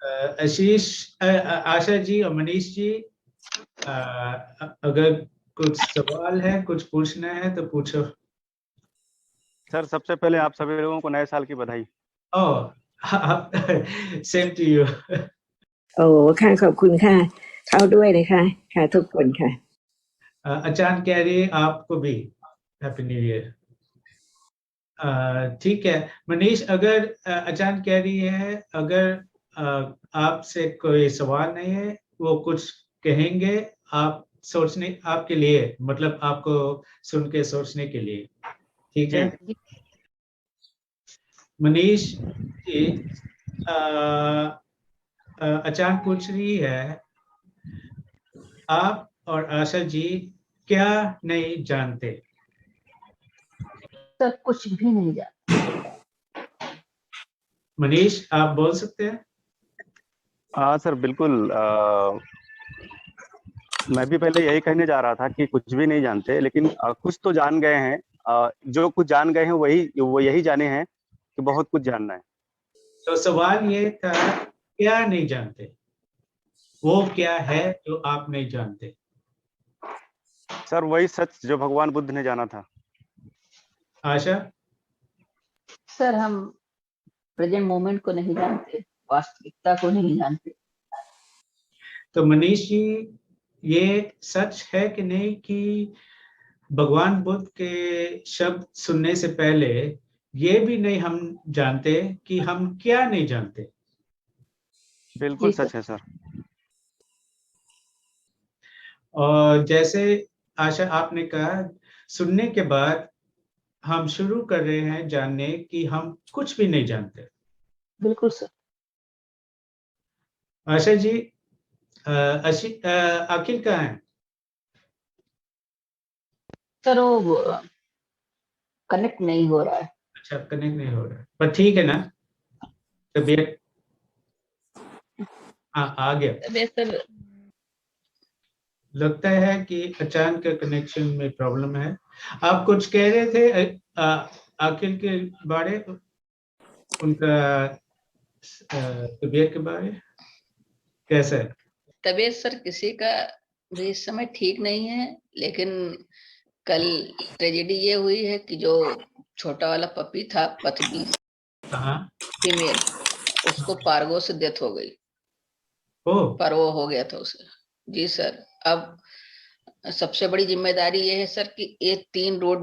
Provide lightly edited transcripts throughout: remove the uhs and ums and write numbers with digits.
आशीष, आशा जी और मनीष जी, अगर कुछ सवाल है, कुछ पूछना है तो पूछो। सर सबसे पहले आप सभी लोगों को नए साल की बधाई। Same to you. โอ้ค่ะขอบคุณค่ะเข้าด้วยเลยค่ะค่ะทุกคนค่ะ अचान कह रही है आपको भी हैप्पी न्यू ईयर। ठीक है मनीष, अगर अचान कह रही है अगर आपसे कोई सवाल नहीं है, वो कुछ कहेंगे आप सोचने, आपके लिए, मतलब आपको सुन के सोचने के लिए, ठीक है। मनीष जी, अचान पूछ रही है आप और आशा जी क्या नहीं जानते? सर कुछ भी नहीं जानते। मनीष आप बोल सकते हैं? हाँ सर बिल्कुल। मैं भी पहले यही कहने जा रहा था कि कुछ भी नहीं जानते, लेकिन कुछ तो जान गए हैं। जो कुछ जान गए हैं वो यही जाने हैं कि बहुत कुछ जानना है। तो सवाल ये था, क्या नहीं जानते, वो क्या है जो आप नहीं जानते? सर वही सच जो भगवान बुद्ध ने जाना था। आशा? सर हम प्रेजेंट मोमेंट को नहीं जानते, वास्तविकता को नहीं जानते। तो मनीष जी, ये सच है कि नहीं कि भगवान बुद्ध के शब्द सुनने से पहले ये भी नहीं हम जानते कि हम क्या नहीं जानते? बिल्कुल सच है सर। और जैसे आशा आपने कहा, सुनने के बाद हम शुरू कर रहे हैं जानने कि हम कुछ भी नहीं जानते। बिल्कुल सर। आशा जी, अखिल कहाँ है? सर वो कनेक्ट नहीं हो रहा है। अच्छा, कनेक्ट नहीं हो रहा है, पर ठीक है ना तबीयत? हाँ आ गया। तबीयत सर लगता है कि अचानक कनेक्शन में प्रॉब्लम है। आप कुछ कह रहे थे अखिल के बारे, उनका तबीयत के बारे कैसा है? तबीयत सर किसी का भी इस समय ठीक नहीं है, लेकिन कल ट्रेजेडी ये हुई है कि जो छोटा वाला पपी था, पथबी फीमेल, उसको पारगो से डेथ हो गई। पारगो हो गया था उसे। जी सर। अब सबसे बड़ी जिम्मेदारी ये है सर कि ये 3 रोड,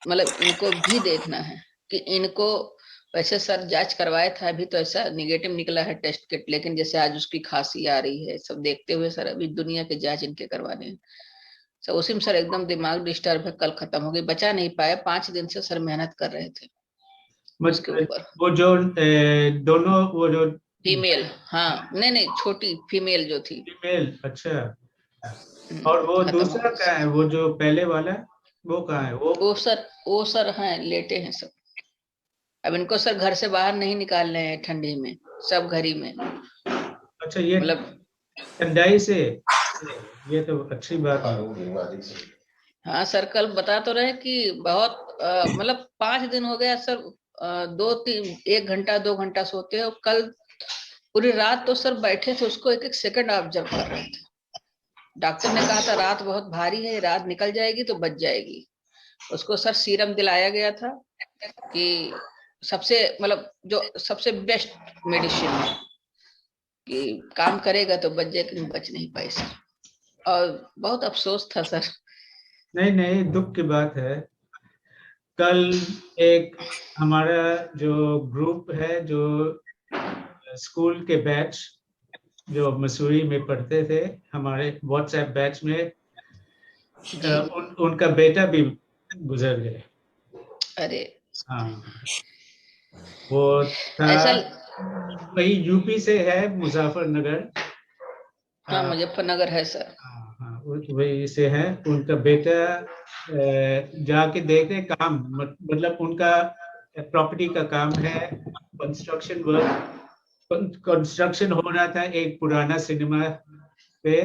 मतलब इनको भी देखना है कि इनको, वैसे सर जांच करवाया था, अभी तो ऐसा निगेटिव निकला है टेस्ट किट, लेकिन जैसे आज उसकी खांसी आ रही है, सब देखते हुए सर अभी दुनिया के जांच इनके करवाने हैं। सर उसी में सर एकदम दिमाग डिस्टर्ब है, कल खत्म हो गई, बचा नहीं पाए। 5 दिन से सर मेहनत कर रहे थे उसके ऊपर। वो जो दोनों, वो जो फीमेल, हाँ नहीं छोटी फीमेल जो थी। फीमेल, अच्छा। और वो दूसरा कहाँ है, वो जो पहले वाला, वो कहाँ है? वो सर हैं, लेटे हैं सब। अब इनको सर घर से बाहर नहीं निकाल रहे हैं ठंडी में, सब घर ही में। अच्छा, ये मतलब ठंडाई से, ये तो अच्छी बात है। हाँ सर, कल बता तो रहे कि बहुत मतलब 5 दिन हो गया सर, 1 घंटा 2 घंटा सोते हो। कल पूरी रात तो सर बैठे थे, उसको एक एक सेकंड ऑब्जर्व कर रहे थे। डॉक्टर ने कहा था रात बहुत भारी है, रात निकल जाएगी तो बच जाएगी। उसको सर सीरम दिलाया गया था कि सबसे, मतलब जो सबसे बेस्ट मेडिसिन है कि काम करेगा तो बच जाए, लेकिन बच नहीं पाई सर। और बहुत अफसोस था सर। नहीं दुख की बात है। कल एक हमारा जो ग्रुप है, जो स्कूल के बैच जो मसूरी में पढ़ते थे, हमारे व्हाट्सएप बैच में उनका बेटा भी गुजर गए। अरे हाँ, वो था वही यूपी से है, मुजफ्फरनगर। हाँ मुजफ्फरनगर है सर। हाँ वही से है। उनका बेटा जाके देखे काम, मतलब उनका प्रॉपर्टी का काम है, कंस्ट्रक्शन वर्क, कंस्ट्रक्शन हो रहा था एक पुराना सिनेमा पे,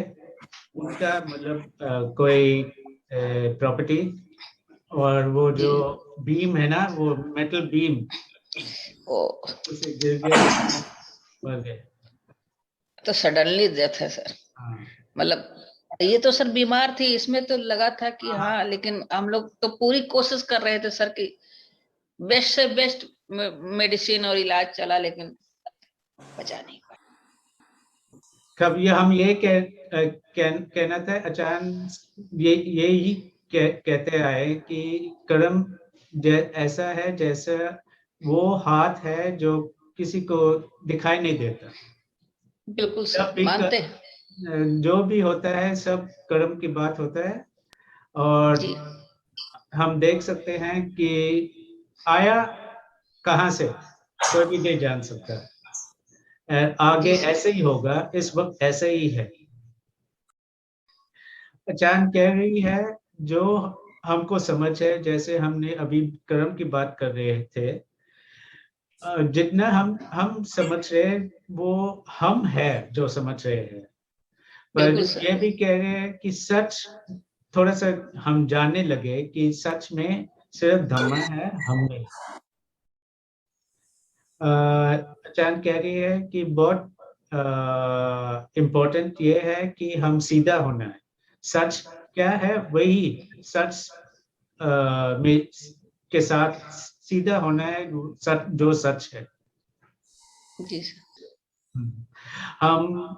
उनका मतलब कोई प्रॉपर्टी, और वो जो बीम है ना, वो मेटल बीम उसे गिर गया, मर गए। तो सडनली डेथ है सर। हाँ, मतलब ये तो सर बीमार थी, इसमें तो लगा था कि हाँ, लेकिन हम लोग तो पूरी कोशिश कर रहे थे सर कि बेस्ट से बेस्ट मेडिसिन और इलाज चला, लेकिन बचा नहीं पाया। कब ये हम ये कहना था अचानक ये ही कहते आए कि कर्म ऐसा है जैसा वो हाथ है जो किसी को दिखाई नहीं देता। बिल्कुल जब सर, भी मानते हैं जो भी होता है सब कर्म की बात होता है, और जी। हम देख सकते हैं कि आया कहाँ से कोई भी नहीं जान सकता। आगे जी सर। ऐसे ही होगा, इस वक्त ऐसे ही है। अचान कह रही है जो हमको समझ है, जैसे हमने अभी कर्म की बात कर रहे थे, जितना हम समझ रहे हैं वो हम है जो समझ रहे हैं, पर बिल्कुल ये सर। भी कह रहे हैं कि सच थोड़ा सा हम जानने लगे कि सच में सिर्फ धम्मा है, हम नहीं। अचान कह रही है कि बहुत इम्पोर्टेंट ये है कि हम सीधा होना है। सच क्या है, वही सच में के साथ सीधा होना है, सच जो सच है। जी सर। हम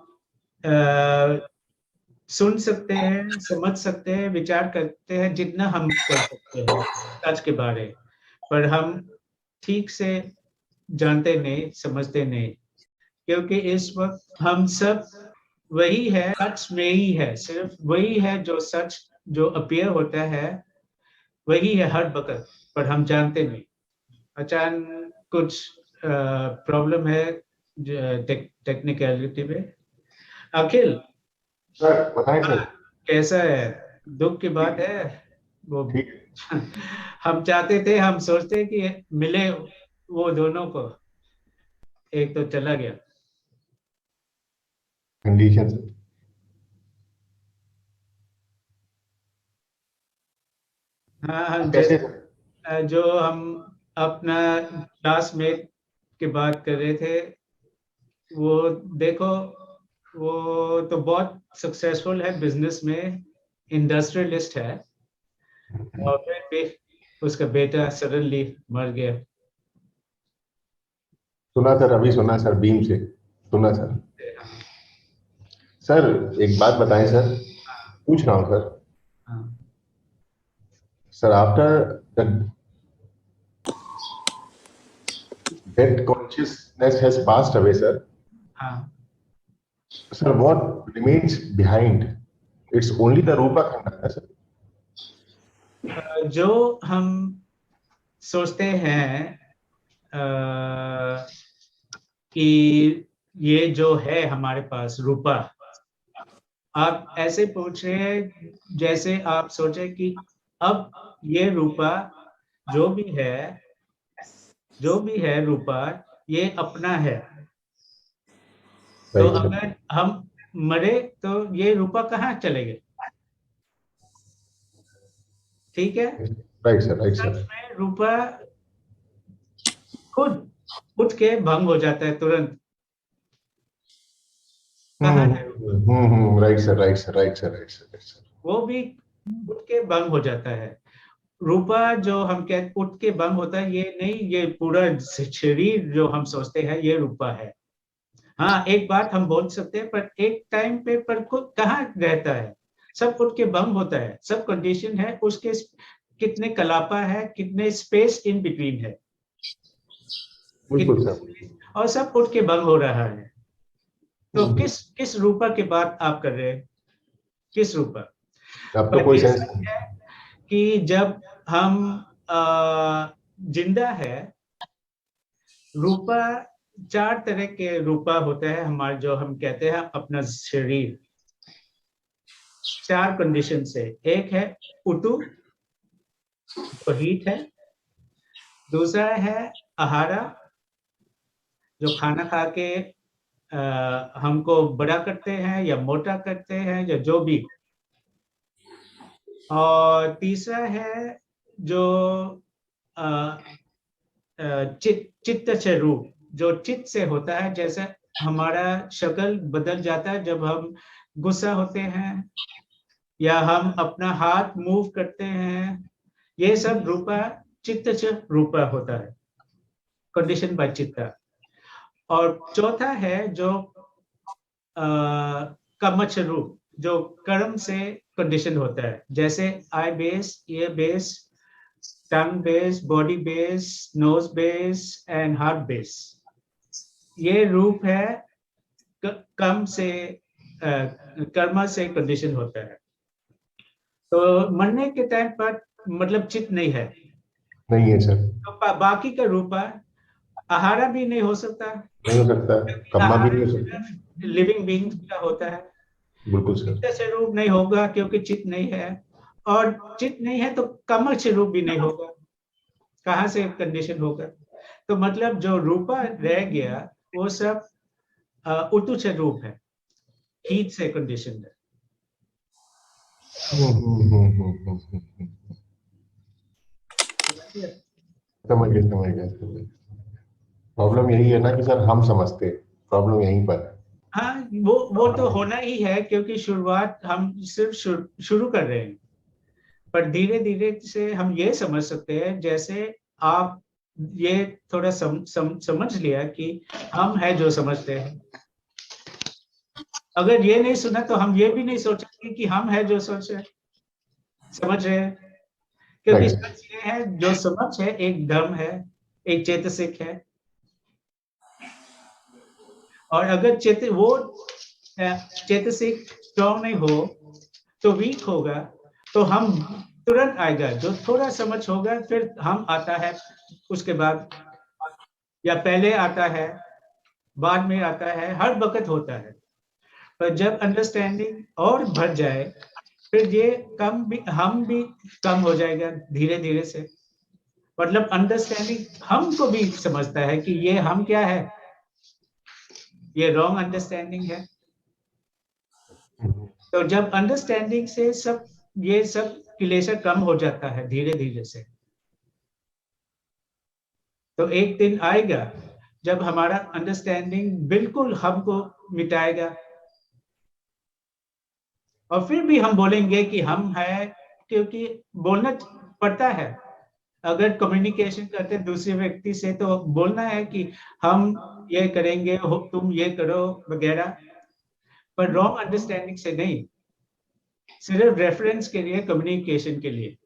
सुन सकते हैं, समझ सकते हैं, विचार करते हैं जितना हम कर सकते हैं सच के बारे, पर हम ठीक से जानते नहीं, समझते नहीं, क्योंकि इस वक्त हम सब वही है, सच में ही है, सिर्फ वही है जो सच जो अपीयर होता है, वही है हर वक्त, पर हम जानते नहीं। अचानक कुछ प्रॉब्लम है टेक्निकलिटी में। अखिल सर बताएं सर। कैसा है? दुख की बात है वो। ठीक हम चाहते थे, हम सोचते कि मिले वो दोनों को, एक तो चला गया। Condition sir. हाँ हाँ, आप कैसे जैसे जो हम अपना क्लासमेट की बात कर रहे थे, वो देखो, वो तो बहुत सक्सेसफुल है बिजनेस में, इंडस्ट्रियलिस्ट है, और फिर भी उसका बेटा सडनली मर गया। सुना सर, अभी सुना सर, बीम से सुना सर। सर एक बात बताएं सर, पूछ रहा हूँ सर। हाँ sir after the death consciousness has passed away sir, हाँ। Sir what remains behind? It's only the रूपा खंड सर। जो हम सोचते हैं कि ये जो है हमारे पास रूपा, आप ऐसे पूछ रहे हैं जैसे आप सोचे कि अब ये रूपा जो भी है रूपा, ये अपना है, तो राइट सर, अगर हम मरे तो ये रूपा कहाँ चले गए? ठीक है, राइट सर, राइट सच सर। में रूपा खुद उठ के भंग हो जाता है तुरंत। कहाँ है रूपा? Right sir, right sir, right sir, right sir, right sir. वो भी उठ के भंग हो जाता है। रूपा जो हम कहते उठ के भंग होता है, ये नहीं, ये पूरा शरीर जो हम सोचते हैं ये रूपा है। हाँ, एक बात हम बोल सकते हैं, पर एक टाइम पे पर खुद कहाँ रहता है, सब उठ के भंग होता है, सब कंडीशन है उसके, कितने कलापा है, कितने स्पेस इन बिटवीन है, बिल्कुल सर। और सब उठ के भंग हो रहा है। तो किस रूपा की बात आप कर रहे हैं? किस रूपा? अब तो पर कोई ये सेंस सच नहीं। है कि जब हम जिंदा है, रूपा चार तरह के रूपा होता है हमारे, जो हम कहते हैं अपना शरीर, चार कंडीशन से। एक है उतु, जो हीट है। दूसरा है आहारा, जो खाना खा के हमको बड़ा करते हैं या मोटा करते हैं या जो भी। और तीसरा है जो चित्त से रूप, जो चित्त से होता है, जैसे हमारा शक्ल बदल जाता है जब हम गुस्सा होते हैं या हम अपना हाथ मूव करते हैं। ये सब रूपा चित्तच रूपा होता है, कंडीशन बाय चित्ता। और चौथा है जो कर्मच रूप, जो कर्म से कंडीशन होता है, जैसे eye base, ear base, tongue base, body base, nose base and heart base. ये रूप है कर्म से, कर्म से कंडीशन होता है। तो मरने के टाइम पर मतलब चित्त नहीं है, नहीं है सर, तो बाकी का रूप आहारा भी नहीं हो सकता, नहीं हो सकता, कम्मा भी नहीं हो सकता। लिविंग बीइंग का होता है। बिल्कुल सर। चित्त से रूप नहीं होगा क्योंकि चित्त नहीं है, और चित्त नहीं है तो कर्म से रूप भी नहीं होगा, कहाँ से कंडीशन होगा। तो मतलब जो रूपा रह गया वो सब उतुच रूप है, हीट से कंडीशन है। समझ गया। प्रॉब्लम यही है ना कि सर हम समझते, प्रॉब्लम यहीं पर है। हाँ, वो तो होना ही है क्योंकि शुरुआत हम सिर्फ शुरू कर रहे हैं, पर धीरे धीरे से हम ये समझ सकते हैं, जैसे आप ये थोड़ा समझ लिया कि हम है जो समझते हैं। अगर ये नहीं सुना तो हम ये भी नहीं सोचेंगे कि हम है जो समझ रहे हैं, क्योंकि सच ये है, जो समझ है एक धर्म है, एक चेतसिक है। और अगर चेतसिक स्ट्रॉन्ग नहीं हो तो वीक होगा, तो हम तुरंत आएगा, जो थोड़ा समझ होगा फिर हम आता है, उसके बाद या पहले आता है, बाद में आता है, हर वक्त होता है। पर जब अंडरस्टैंडिंग और बढ़ जाए फिर ये हम भी कम हो जाएगा धीरे धीरे से। मतलब अंडरस्टैंडिंग हमको भी समझता है कि ये हम क्या है, ये रॉन्ग अंडरस्टैंडिंग है। तो जब अंडरस्टैंडिंग से ये सब क्लेशर कम हो जाता है धीरे धीरे से, तो एक दिन आएगा जब हमारा अंडरस्टैंडिंग बिल्कुल हमको मिटाएगा, और फिर भी हम बोलेंगे कि हम है, क्योंकि बोलना पड़ता है। अगर कम्युनिकेशन करते दूसरे व्यक्ति से तो बोलना है कि हम ये करेंगे, तुम ये करो वगैरह, पर रॉन्ग अंडरस्टैंडिंग से नहीं, सिर्फ रेफरेंस के लिए, कम्युनिकेशन के लिए।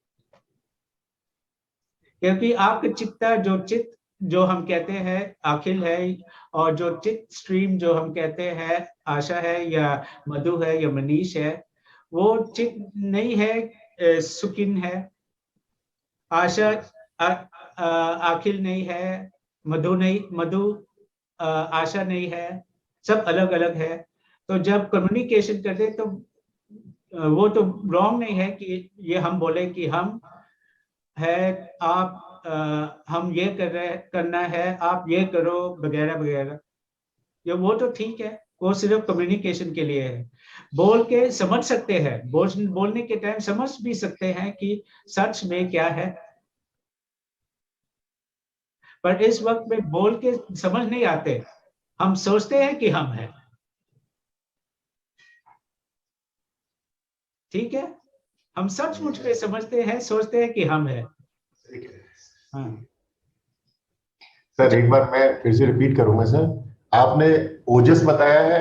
क्योंकि आपका चित्त जो हम कहते हैं अखिल है, और जो चित्त स्ट्रीम जो हम कहते हैं आशा है या मधु है या मनीष है, वो चित्त नहीं है, सुकिन है। आशा अखिल नहीं है, मधु आशा नहीं है, सब अलग अलग है। तो जब कम्युनिकेशन करते तो वो तो रॉन्ग नहीं है कि ये हम बोले कि हम है, आप हम ये करना है, आप ये करो वगैरह वगैरह। ये वो तो ठीक है, वो सिर्फ कम्युनिकेशन के लिए है। बोल के समझ सकते हैं, बोलने के टाइम समझ भी सकते हैं कि सच में क्या है, पर इस वक्त में बोल के समझ नहीं आते, हम सोचते हैं कि हम हैं। ठीक है, हम सचमुच में समझते हैं, सोचते हैं कि हम हैं। हाँ सर एक बार मैं फिर से रिपीट करूंगा सर, आपने ओजस बताया है,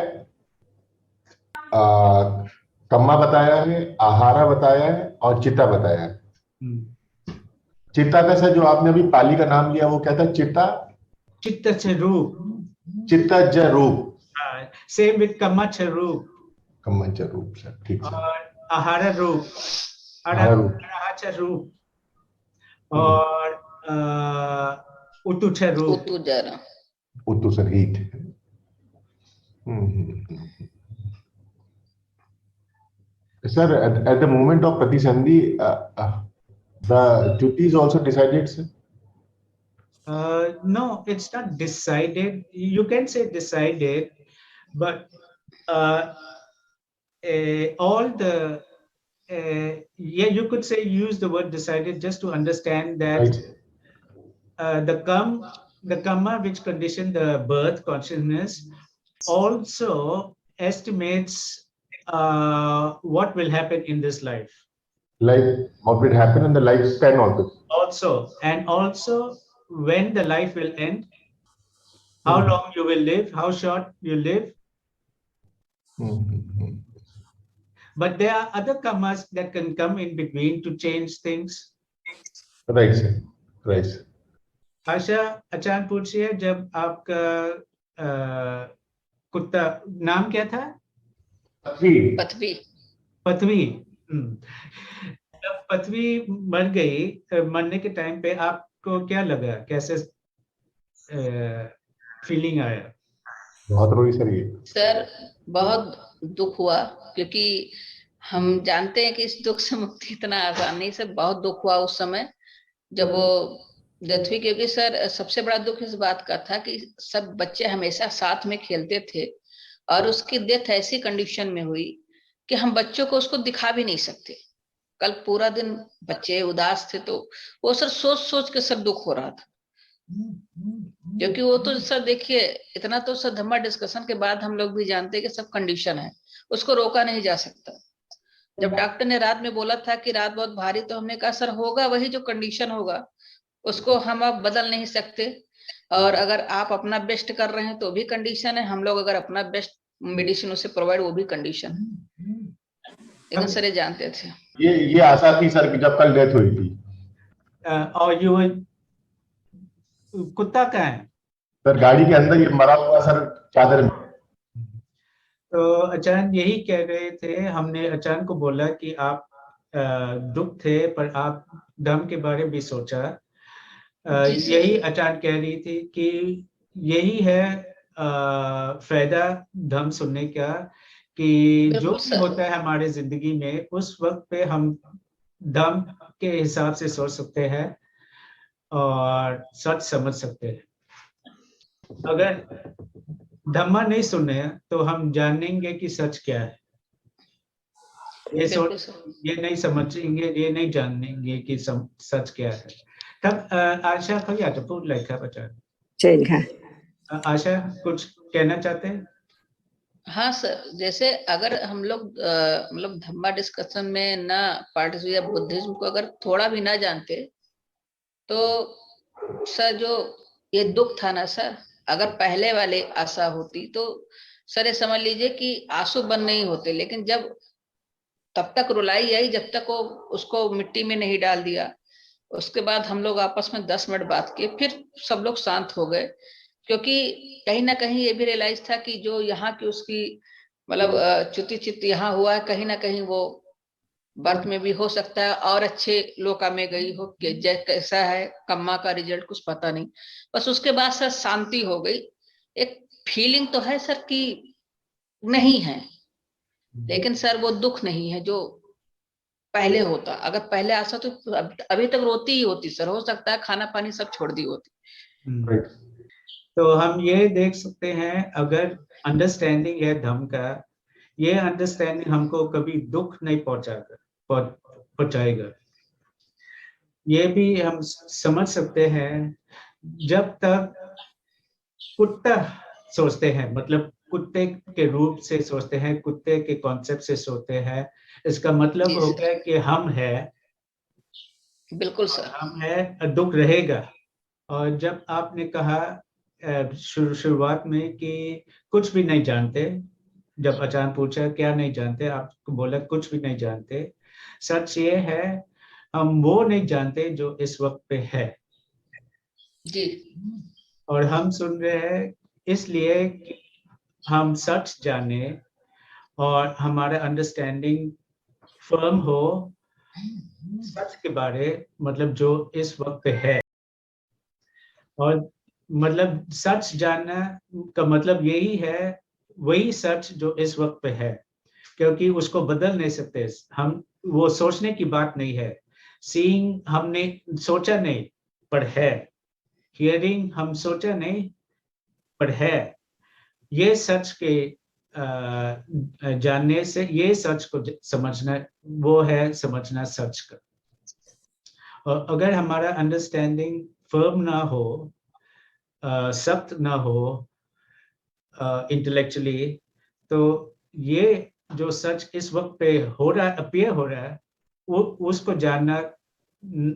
कम्मा बताया है, आहारा बताया है और चित्ता बताया है। चित्ता का सर जो आपने अभी पाली का नाम लिया वो क्या था? चित्त रूप, चित्तज रूप, सेम विद कम्मच रूप, कम्मच रूप सर, ठीक सर। और आहार रूप, अराच रूप, और उतुच रूप, उतु sir heat. Sir, at the moment of Pratisandhi, the Chuti is also decided, sir? No, it's not decided. You can say decided, but all the yeah, you could say use the word decided just to understand that Right. the karma which condition the birth consciousness also estimates what will happen in this life. Like what will happen in the lifespan also. Also when the life will end, how long you will live, how short you live. But there are other commas that can come in between to change things. Right, sir. Right. आशा, अचानक पूछिए, जब आपका कुत्ता नाम क्या था? पृथ्वी। पृथ्वी। जब पृथ्वी मर गई, मरने के टाइम पे आपको क्या लगा, कैसे फीलिंग आया? बहुत रोई सर ये। सर बहुत दुख हुआ, क्योंकि हम जानते हैं कि इस दुख से मुक्ति इतना आसानी से, बहुत दुख हुआ उस समय जब वो डेथ हुई। क्योंकि सर सबसे बड़ा दुख इस बात का था कि सब बच्चे हमेशा साथ में खेलते थे और उसकी डेथ ऐसी कंडीशन में हुई कि हम बच्चों को उसको दिखा भी नहीं सकते। कल पूरा दिन बच्चे उदास थे, तो वो सर सोच सोच के सर दुख हो रहा था। क्योंकि वो तो सर देखिए, इतना तो सर धम्मा डिस्कशन के बाद हम लोग भी जानते हैं कि सब कंडीशन है, उसको रोका नहीं जा सकता। जब डॉक्टर ने रात में बोला था कि रात बहुत भारी, तो हमने कहा सर होगा वही जो कंडीशन होगा, उसको हम अब बदल नहीं सकते। और अगर आप अपना बेस्ट कर रहे हैं तो भी कंडीशन है, हम लोग अगर अपना बेस्ट मेडिसिन उसे प्रोवाइड, वो भी कंडीशन है। लेकिन सर ये जानते थे। ये आशा थी सर कि जब कल डेथ हुई थी। और कुत्ता कहाँ है? सर गाड़ी के अंदर ये मरा हुआ सर, चादर में। तो अचानक यही कह रहे थे, हमने अचानक को बोला कि आप दुख थे पर आप धम के बारे में भी सोचा। यही अचानक कह रही थी कि यही है फायदा धम सुनने का, कि जो भी होता है हमारे जिंदगी में, उस वक्त पे हम धम के हिसाब से सोच सकते हैं और सच समझ सकते हैं। अगर धम्मा नहीं सुने तो हम जानेंगे कि सच क्या है, ये नहीं समझेंगे, ये नहीं जानेंगे कि सच क्या है। तब आशाเขาอยากจะพูดอะไรครับอาจารย์? เชิญค่ะ आशा कुछ कहना चाहते हैं? हाँ सर, जैसे अगर हम लोग मतलब धम्मा डिस्कशन में ना पार्टिसिपेट या बुद्धिज्म को अगर थोड़ा भी ना जानते, तो सर जो ये दुख था ना सर, अगर पहले वाले आशा होती तो सर ये समझ लीजिए कि आंसू बंद नहीं होते। लेकिन जब तब तक रुलाई आई जब तक वो उसको मिट्टी में नहीं डाल दिया। उसके बाद हम लोग आपस में 10 मिनट बात किए, फिर सब लोग शांत हो गए। क्योंकि कहीं ना कहीं ये भी रियलाइज था कि जो यहाँ की उसकी मतलब च्युति चित्त यहाँ हुआ है, कहीं ना कहीं वो बर्थ में भी हो सकता है और अच्छे लोका में गई हो, कि कैसा है कम्मा का रिजल्ट कुछ पता नहीं। बस उसके बाद सर शांति हो गई। एक फीलिंग तो है सर कि नहीं है, लेकिन सर वो दुख नहीं है जो पहले होता। अगर पहले आशा तो अभी तक रोती ही होती सर, हो सकता है खाना पानी सब छोड़ दी होती। तो हम ये देख सकते हैं, अगर अंडरस्टैंडिंग है धम्म का, ये अंडरस्टैंडिंग हमको कभी दुख नहीं पहुंचाएगा। ये भी हम समझ सकते हैं जब तक कुत्ता सोचते हैं, मतलब कुत्ते के रूप से सोचते हैं, कुत्ते के कॉन्सेप्ट से सोचते हैं, इसका मतलब हो गया कि हम है। बिल्कुल सर, हम है, दुख रहेगा। और जब आपने कहा शुरुआत में कि कुछ भी नहीं जानते, जब अचानक पूछा क्या नहीं जानते, आपको बोला कुछ भी नहीं जानते। सच ये है, हम वो नहीं जानते जो इस वक्त पे है जी। और हम सुन रहे हैं इसलिए कि हम सच जाने और हमारा अंडरस्टैंडिंग फर्म हो सच के बारे, मतलब जो इस वक्त पे है। और मतलब सच जानना का मतलब यही है, वही सच जो इस वक्त पे है, क्योंकि उसको बदल नहीं सकते हम। वो सोचने की बात नहीं है। सीइंग हमने सोचा नहीं पर है, हियरिंग हम सोचा नहीं पर है। ये सच के जानने से, ये सच को समझना, वो है समझना सच का। और अगर हमारा अंडरस्टैंडिंग फर्म ना हो, सख्त ना हो, इंटेलेक्चुअली, तो ये जो सच इस वक्त पे हो रहा है, अपीयर हो रहा है, वो उसको जानना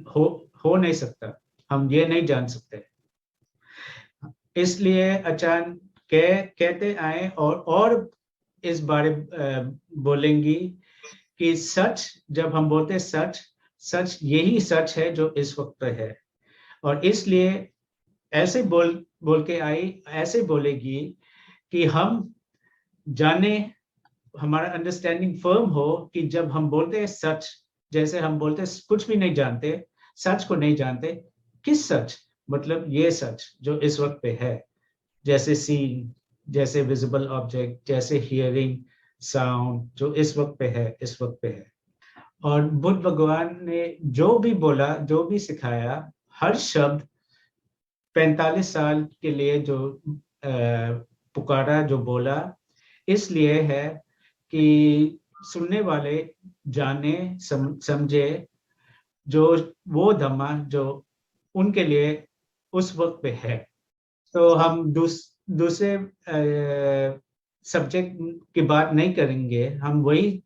हो नहीं सकता, हम ये नहीं जान सकते। इसलिए आचार्य कहते आए और इस बारे बोलेंगी कि सच, जब हम बोलते हैं सच यही सच है जो इस वक्त पे है, और इसलिए ऐसे बोल के आई, ऐसे बोलेगी कि हम जाने, हमारा अंडरस्टैंडिंग फर्म हो कि जब हम बोलते हैं सच, जैसे हम बोलते हैं कुछ भी नहीं जानते, सच को नहीं जानते, किस सच, मतलब ये सच जो इस वक्त पे है, जैसे सीन, जैसे विजिबल ऑब्जेक्ट, जैसे हियरिंग साउंड जो इस वक्त पे है, इस वक्त पे है। और बुद्ध भगवान ने जो भी बोला, जो भी सिखाया, हर शब्द 45 साल के लिए जो पुकारा, जो बोला, इसलिए है कि सुनने वाले जाने, समझे जो वो धम्मा जो उनके लिए उस वक्त पे है। तो हम दूसरे सब्जेक्ट की बात नहीं करेंगे, हम वही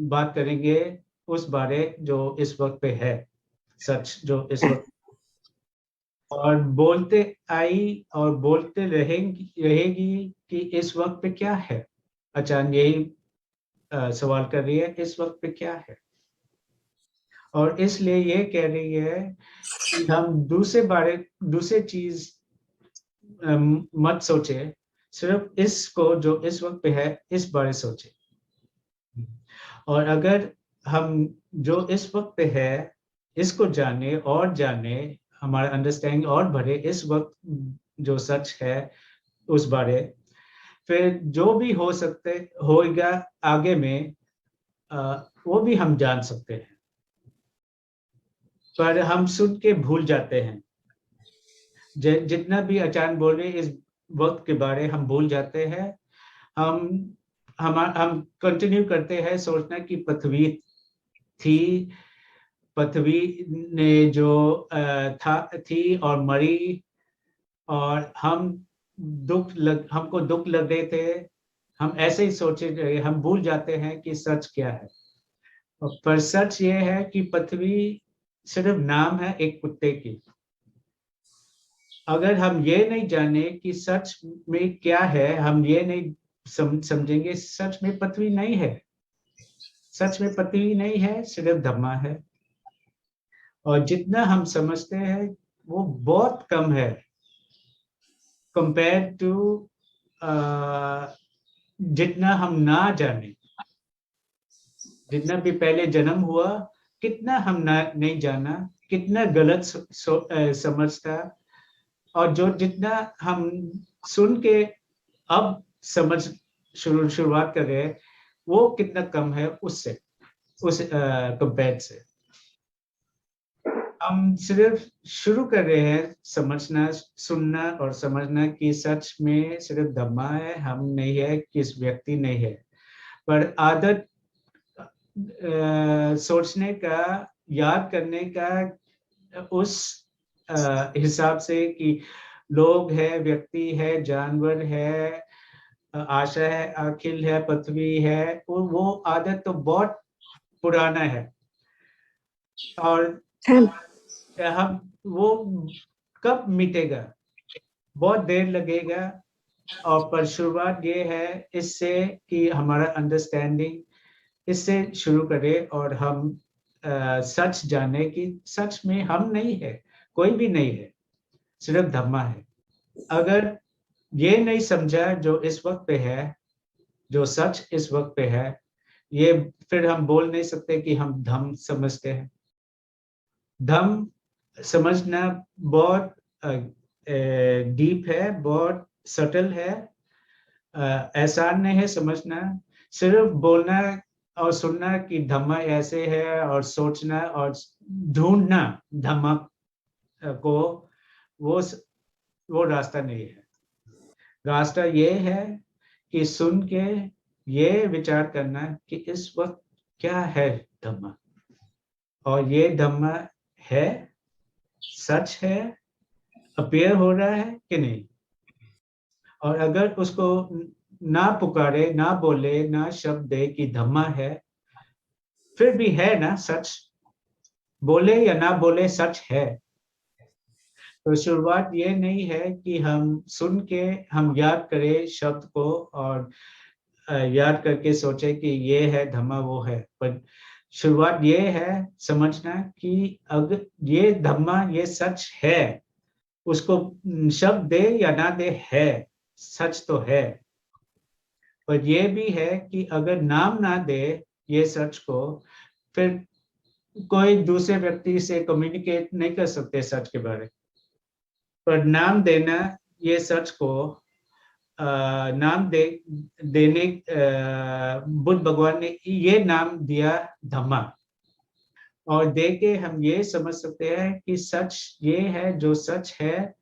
बात करेंगे उस बारे जो इस वक्त पे है, सच जो इस वक्त, और बोलते आई और बोलते रहेगी कि इस वक्त पे क्या है। आचार्य यही सवाल कर रही है, इस वक्त पे क्या है, और इसलिए ये कह रही है कि हम दूसरे चीज मत सोचे, सिर्फ इसको जो इस वक्त पे है इस बारे सोचे। और अगर हम जो इस वक्त पे है इसको जाने और जाने, हमारा अंडरस्टैंडिंग और बढ़े इस वक्त जो सच है उस बारे, फिर जो भी हो सकते होगा आगे में वो भी हम जान सकते हैं। पर हम सुन के भूल जाते हैं, जितना भी आचार्य बोल रहे इस वक्त के बारे हम भूल जाते हैं। हम कंटिन्यू करते हैं सोचना कि पृथ्वी थी, पृथ्वी ने जो थी और मरी, और हमको दुख लग रहे थे, हम ऐसे ही सोचे रहे, हम भूल जाते हैं कि सच क्या है। पर सच ये है कि पृथ्वी सिर्फ नाम है एक कुत्ते की। अगर हम ये नहीं जाने कि सच में क्या है, हम ये नहीं समझेंगे सच में पृथ्वी नहीं है, सच में पृथ्वी नहीं है, सिर्फ धम्मा है। और जितना हम समझते हैं वो बहुत कम है कंपेयर टू जितना हम ना जाने। जितना भी पहले जन्म हुआ, कितना हम नहीं जाना, कितना गलत समझता, और जो जितना हम सुन के अब समझ शुरुआत कर रहे हैं वो कितना कम है उससे, उस कंपेयर से। हम सिर्फ शुरू कर रहे हैं समझना, सुनना और समझना कि सच में सिर्फ धम्मा है, हम नहीं है, किस व्यक्ति नहीं है। पर आदत सोचने का, याद करने का उस हिसाब से कि लोग है, व्यक्ति है, जानवर है, आशा है, अखिल है, पृथ्वी है, वो आदत तो बहुत पुराना है। और हम वो कब मिटेगा, बहुत देर लगेगा। और पर शुरुआत ये है इससे कि हमारा अंडरस्टैंडिंग इससे शुरू करें और हम सच जाने कि सच में हम नहीं है, कोई भी नहीं है, सिर्फ धम्मा है। अगर ये नहीं समझा जो इस वक्त पे है, जो सच इस वक्त पे है, ये फिर हम बोल नहीं सकते कि हम धम्म समझते हैं। धम्म समझना बहुत डीप है, बहुत सटल है, आसान नहीं है समझना। सिर्फ बोलना और सुनना कि धम्मा ऐसे है और सोचना और ढूंढना धम्मा को, वो रास्ता नहीं है। रास्ता ये है कि सुन के ये विचार करना कि इस वक्त क्या है धम्मा, और ये धम्मा है, सच है, अपीयर हो रहा है कि नहीं। और अगर उसको ना पुकारे, ना बोले, ना शब्द दे कि धम्मा है, फिर भी है ना सच, बोले या ना बोले सच है। तो शुरुआत ये नहीं है कि हम सुन के हम याद करें शब्द को और याद करके सोचे कि ये है धम्मा वो है, पर शुरुआत ये है समझना कि अगर ये धम्मा ये सच है, उसको शब्द दे या ना दे है, सच तो है। पर ये भी है कि अगर नाम ना दे ये सच को, फिर कोई दूसरे व्यक्ति से कम्युनिकेट नहीं कर सकते सच के बारे। पर नाम देना ये सच को, नाम देने बुद्ध भगवान ने ये नाम दिया धम्मा, और दे के हम ये समझ सकते हैं कि सच ये है जो सच है।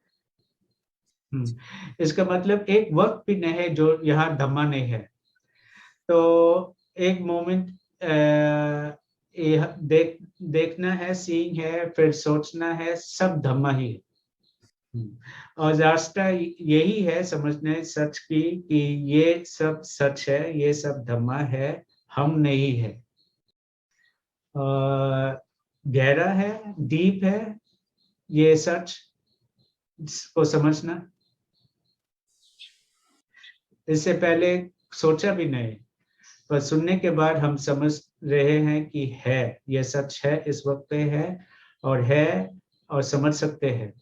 इसका मतलब एक वक्त भी नहीं है जो यहाँ धम्मा नहीं है। तो एक मोमेंट देखना है, सीइंग है, फिर सोचना है, सब धम्मा ही है। और रास्ता यही है समझने सच की कि ये सब सच है, ये सब धम्मा है, हम नहीं है। गहरा है, डीप है ये सच को समझना। इससे पहले सोचा भी नहीं, पर सुनने के बाद हम समझ रहे हैं कि है, ये सच है, इस वक्त पे है और समझ सकते हैं।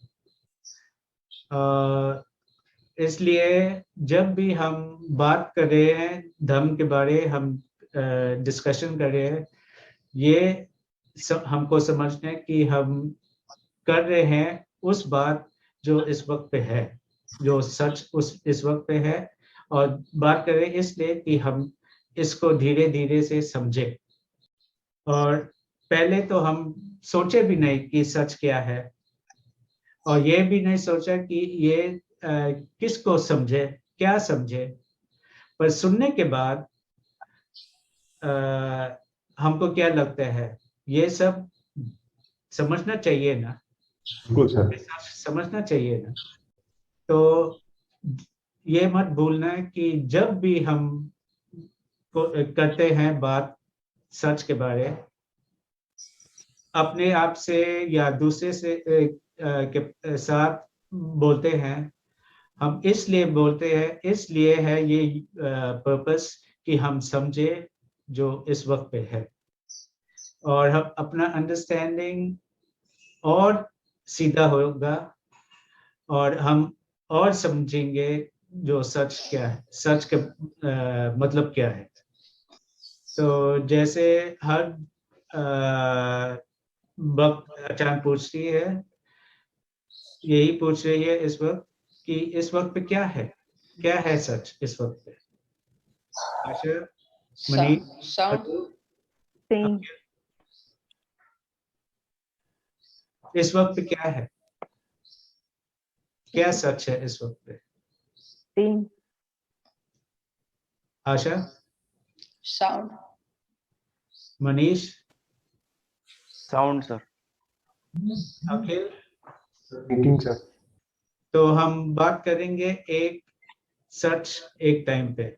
इसलिए जब भी हम बात कर रहे हैं धर्म के बारे, हम डिस्कशन कर रहे हैं, ये हमको समझना है कि हम कर रहे हैं उस बात जो इस वक्त पे है, जो सच इस वक्त पे है, और बात कर रहे हैं इसलिए कि हम इसको धीरे धीरे से समझे। और पहले तो हम सोचे भी नहीं कि सच क्या है, और ये भी नहीं सोचा कि ये किसको समझे, क्या समझे। पर सुनने के बाद हमको क्या लगता है, ये सब समझना चाहिए ना, बिल्कुल सर, समझना चाहिए ना। तो ये मत भूलना कि जब भी हम करते हैं बात सच के बारे, अपने आप से या दूसरे से के साथ बोलते हैं, हम इसलिए बोलते हैं, इसलिए है ये पर्पस कि हम समझे जो इस वक्त पे है, और हम अपना अंडरस्टैंडिंग और सीधा होगा, और हम और समझेंगे जो सच क्या है, सच का मतलब क्या है। तो जैसे हर वक्त अचानक पूछती है, यही पूछ रही है इस वक्त कि इस वक्त पे क्या है सच इस वक्त पे। आशा, मनीष, Sim, इस वक्त पे क्या है, क्या सच है इस वक्त पे? sim, Asha, sound, Manish, sound sir. Akhil. Thinking sir. तो हम बात करेंगे एक सच एक टाइम पे।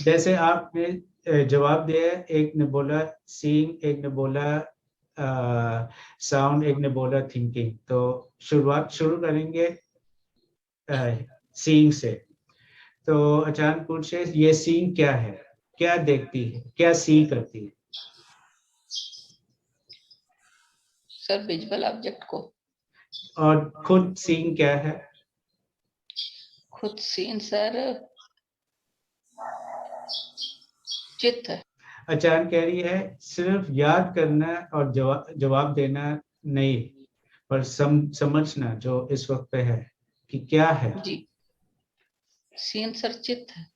जैसे आपने जवाब दिया, एक ने बोला सीइंग, एक ने बोला साउंड, एक ने बोला थिंकिंग। तो शुरू करेंगे सीइंग से। तो अचानक पूछे ये सीइंग क्या है, क्या देखती है, क्या सी करती है? सर विजुअल ऑब्जेक्ट को। और खुद सीइंग क्या है? खुद सीन सर चित्त है। अचानक कह रही है सिर्फ याद करना और जवाब देना नहीं, पर समझना जो इस वक्त पे है कि क्या है। जी, सीन सर चित्त है।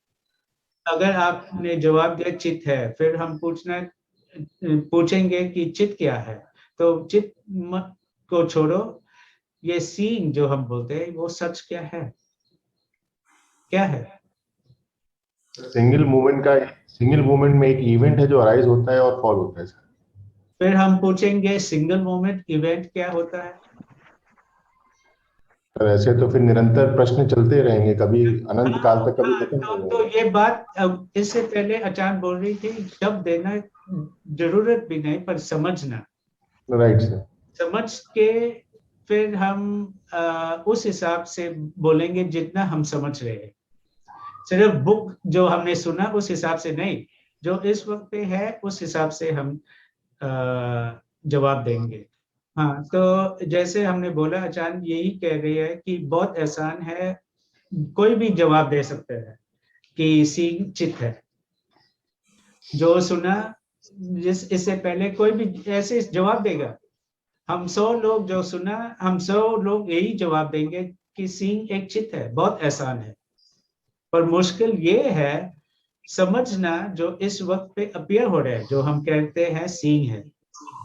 अगर आपने जवाब दिया चित्त है, फिर हम पूछेंगे कि चित्त क्या है। तो चित्त को छोड़ो, ये सीन जो हम बोलते हैं वो सच क्या है, क्या है? सिंगल मूवमेंट में एक इवेंट है जो अराइज होता है और फॉल होता है सर। फिर हम पूछेंगे सिंगल मोमेंट इवेंट क्या होता है? सर ऐसे तो फिर निरंतर प्रश्न चलते रहेंगे, कभी अनंत काल तक कभी खत्म नहीं तो होंगे। ये बात अब इससे पहले अचानक बोल रही थी, जब देना जरूरत भी नहीं पर समझना, राइट सर। समझ के फिर हम उस हिसाब से बोलेंगे जितना हम समझ रहे हैं। सिर्फ बुक जो हमने सुना उस हिसाब से नहीं, जो इस वक्त पे है उस हिसाब से हम जवाब देंगे। हाँ, तो जैसे हमने बोला अचानक यही कह रही है कि बहुत आसान है, कोई भी जवाब दे सकते हैं कि सींग चित है। जो सुना इससे पहले कोई भी ऐसे जवाब देगा। हम 100 लोग जो सुना, हम 100 लोग यही जवाब देंगे कि सींग एक चित है। बहुत आसान है, पर मुश्किल ये है समझना जो इस वक्त पे अपीयर हो रहा है, जो हम कहते हैं सींग है,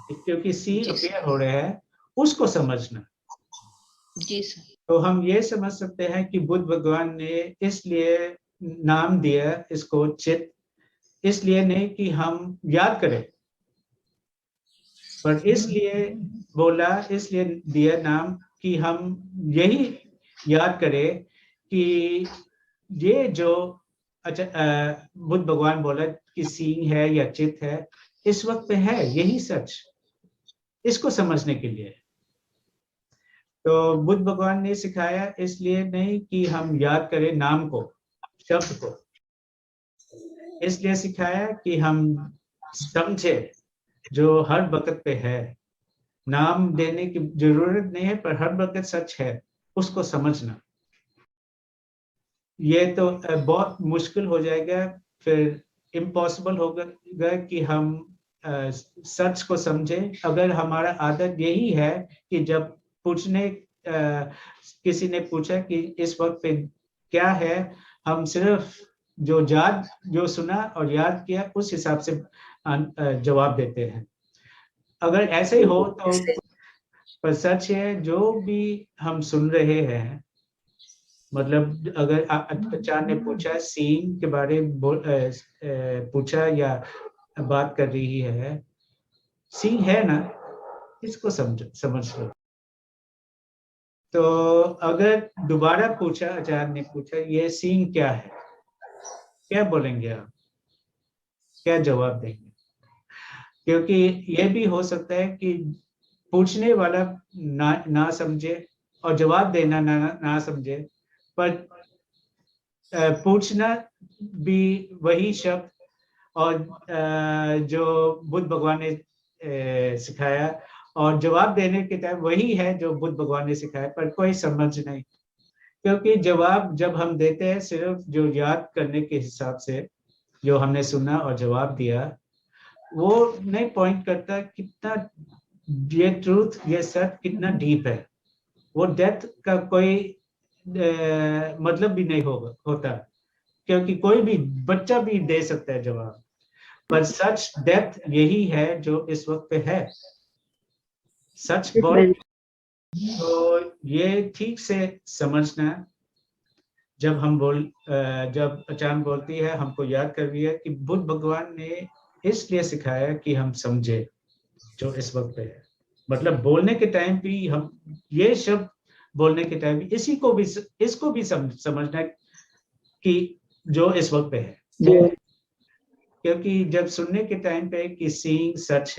क्योंकि सी जी अपीयर हो रहा है, उसको समझना। जी सर। तो हम ये समझ सकते हैं कि बुद्ध भगवान ने इसलिए नाम दिया इसको चित, इसलिए नहीं कि हम याद करें, पर इसलिए बोला, इसलिए दिया नाम कि हम यही याद करें कि ये जो बुद्ध भगवान बोला कि सींग है या चित है, इस वक्त पे है, यही सच, इसको समझने के लिए। तो बुद्ध भगवान ने सिखाया इसलिए नहीं कि हम याद करें नाम को, शब्द को, इसलिए सिखाया कि हम समझे जो हर वक्त पे है। नाम देने की जरूरत नहीं है, पर हर वक्त सच है, उसको समझना। ये तो बहुत मुश्किल हो जाएगा, फिर इम्पॉसिबल होगा कि हम सच को समझे। अगर हमारा आदत यही है कि जब पूछने किसी ने पूछा कि इस वक्त पे क्या है, हम सिर्फ जो सुना और याद किया उस हिसाब से जवाब देते हैं। अगर ऐसे ही हो तो, पर सच है जो भी हम सुन रहे हैं, मतलब अगर अचार्य ने पूछा सीन के बारे में पूछा या बात कर रही है, सीन है ना, इसको समझ लो। तो अगर दोबारा पूछा, आचार्य ने पूछा ये सीन क्या है, क्या बोलेंगे आप, क्या जवाब देंगे? क्योंकि ये भी हो सकता है कि पूछने वाला ना समझे और जवाब देना ना समझे, पर पूछना भी वही शब्द और जो बुद्ध भगवान ने सिखाया, और जवाब देने के टाइम वही है जो बुद्ध भगवान ने सिखाया, पर कोई समझ नहीं। क्योंकि जवाब जब हम देते हैं सिर्फ जो याद करने के हिसाब से, जो हमने सुना और जवाब दिया, वो नहीं पॉइंट करता कितना ये ट्रूथ, ये सच कितना डीप है। वो डेप्थ का कोई मतलब भी नहीं होता, क्योंकि कोई भी बच्चा भी दे सकता है जवाब, पर सच डेप्थ यही है जो इस वक्त पे है, सच बोल। तो ये ठीक से समझना, जब हम जब अचानक बोलती है, हमको याद कर रही है कि बुद्ध भगवान ने इसलिए सिखाया कि हम समझे जो इस वक्त पे है। मतलब बोलने के टाइम भी हम ये शब्द बोलने के टाइम भी इसको भी समझना कि जो इस वक्त पे है। क्योंकि जब सुनने के टाइम पे कि सीइंग सच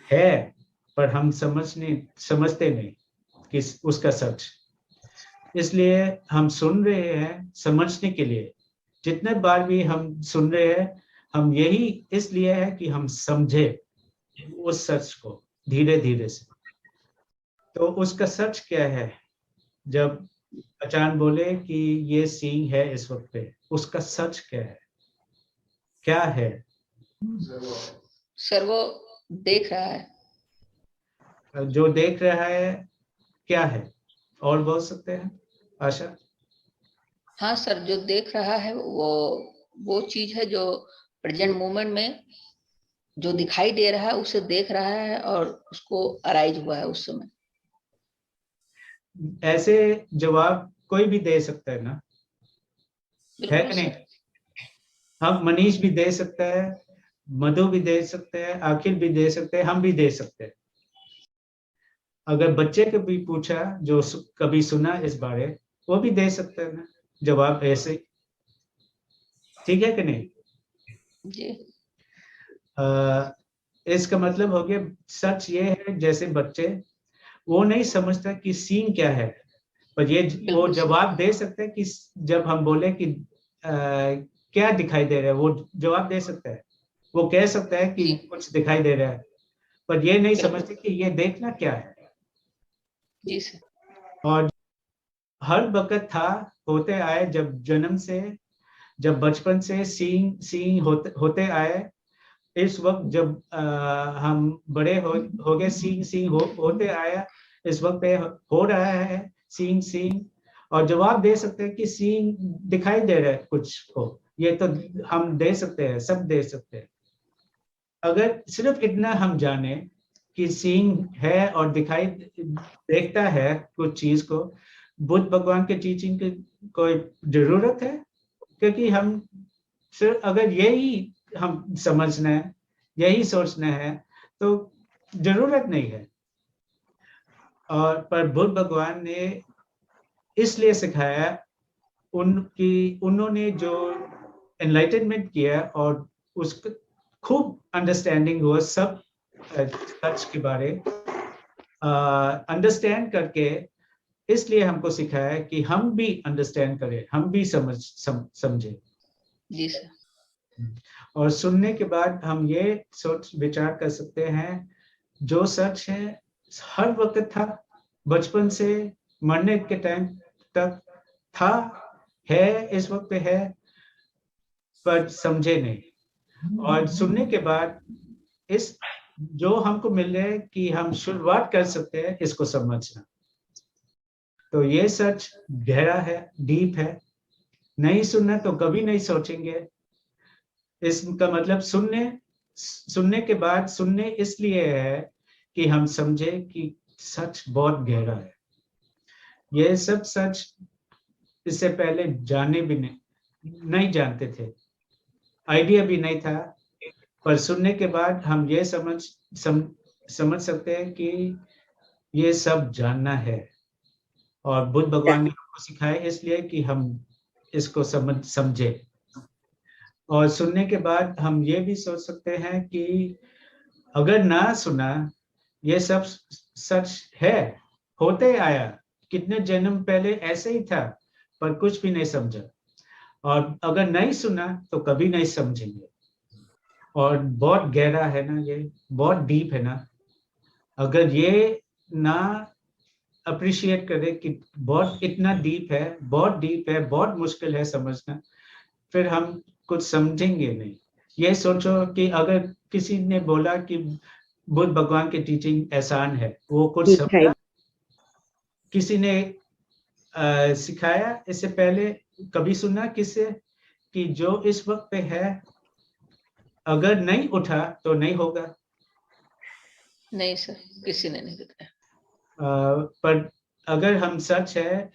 है, पर हम समझते नहीं कि उसका सच, इसलिए हम सुन रहे हैं समझने के लिए। जितने बार भी हम सुन रहे हैं, हम यही इसलिए है कि हम समझे उस सच को धीरे धीरे से। तो उसका सच क्या है? जब अचानक बोले कि ये सीइंग है इस वक्त पे, उसका सच क्या है? सर वो देख रहा है। जो देख रहा है क्या है? और बोल सकते हैं आशा? हाँ सर, जो देख रहा है वो चीज है जो प्रेजेंट मोमेंट में जो दिखाई दे रहा है उसे देख रहा है और उसको अराइज हुआ है उस समय। ऐसे जवाब कोई भी दे सकता है ना, है कि नहीं? हम मनीष भी दे सकता है, मधु भी दे सकते हैं, अखिल भी दे सकते हैं, हम भी दे सकते हैं। अगर बच्चे को भी पूछा जो कभी सुना इस बारे, वो भी दे सकते हैं ना जवाब ऐसे। ठीक है कि नहीं? जी। इसका मतलब हो गया सच ये है, जैसे बच्चे वो नहीं समझता कि सीन क्या है, पर ये वो बिल्कुल जवाब दे सकते हैं कि जब हम बोले कि क्या दिखाई दे रहा है, वो जवाब दे सकता है। वो कह सकता है कि जी। कुछ दिखाई दे रहा है, पर ये नहीं बिल्कुल। समझते कि ये देखना क्या है। जी सर। और हर वक्त था, होते आए, जब जन्म से, जब बचपन से सीइंग होते आए, इस वक्त जब हम बड़े हो गए, सीइंग होते आया, इस वक्त पे हो रहा है सीइंग। और जवाब दे सकते हैं कि सीइंग दिखाई दे रहा है कुछ को, ये तो हम दे सकते हैं, सब दे सकते हैं। अगर सिर्फ इतना हम जाने कि सीइंग है और दिखाई देखता है कुछ चीज को, बुद्ध भगवान के टीचिंग की कोई जरूरत है? क्योंकि हम सिर्फ अगर यही हम समझना है, यही सोचना है, तो जरूरत नहीं है। और पर बुद्ध भगवान ने इसलिए सिखाया, उन्होंने जो एनलाइटनमेंट किया और उसका खूब अंडरस्टैंडिंग हुआ सब सच के बारे अंडरस्टैंड करके, इसलिए हमको सिखाया कि हम भी अंडरस्टैंड करें, हम भी समझे। जी सर। और सुनने के बाद हम ये सोच विचार कर सकते हैं, जो सच है हर वक्त था, बचपन से मरने के टाइम तक था, है, इस वक्त पे है, पर समझे नहीं। और सुनने के बाद इस जो हमको मिल रहा है कि हम शुरुआत कर सकते हैं इसको समझना, तो ये सच गहरा है, डीप है। नहीं सुनना तो कभी नहीं सोचेंगे। इसका मतलब सुनने के बाद सुनने इसलिए है कि हम समझे कि सच बहुत गहरा है। ये सब सच इससे पहले जाने भी नहीं जानते थे, आइडिया भी नहीं था, पर सुनने के बाद हम ये समझ सकते हैं कि ये सब जानना है। और बुद्ध भगवान ने हमको सिखाया इसलिए कि हम इसको समझे। और सुनने के बाद हम ये भी सोच सकते हैं कि अगर ना सुना, ये सब सच है, होते आया, कितने जन्म पहले ऐसे ही था, पर कुछ भी नहीं समझा। और अगर नहीं सुना तो कभी नहीं समझेंगे। और बहुत गहरा है ना, ये बहुत डीप है ना। अगर ये ना अप्रिशिएट करे कि बहुत इतना डीप है, बहुत डीप है, बहुत मुश्किल है समझना, फिर हम कुछ समझेंगे नहीं। ये सोचो कि अगर किसी ने बोला कि बुद्ध भगवान की टीचिंग आसान है, वो कुछ दिखाई समझा? किसी ने सिखाया इससे पहले? कभी सुना किससे कि जो इस वक्त पे है, अगर नहीं उठा तो नहीं होगा? नहीं सर, किसी ने नहीं बताया। पर अगर हम सच है,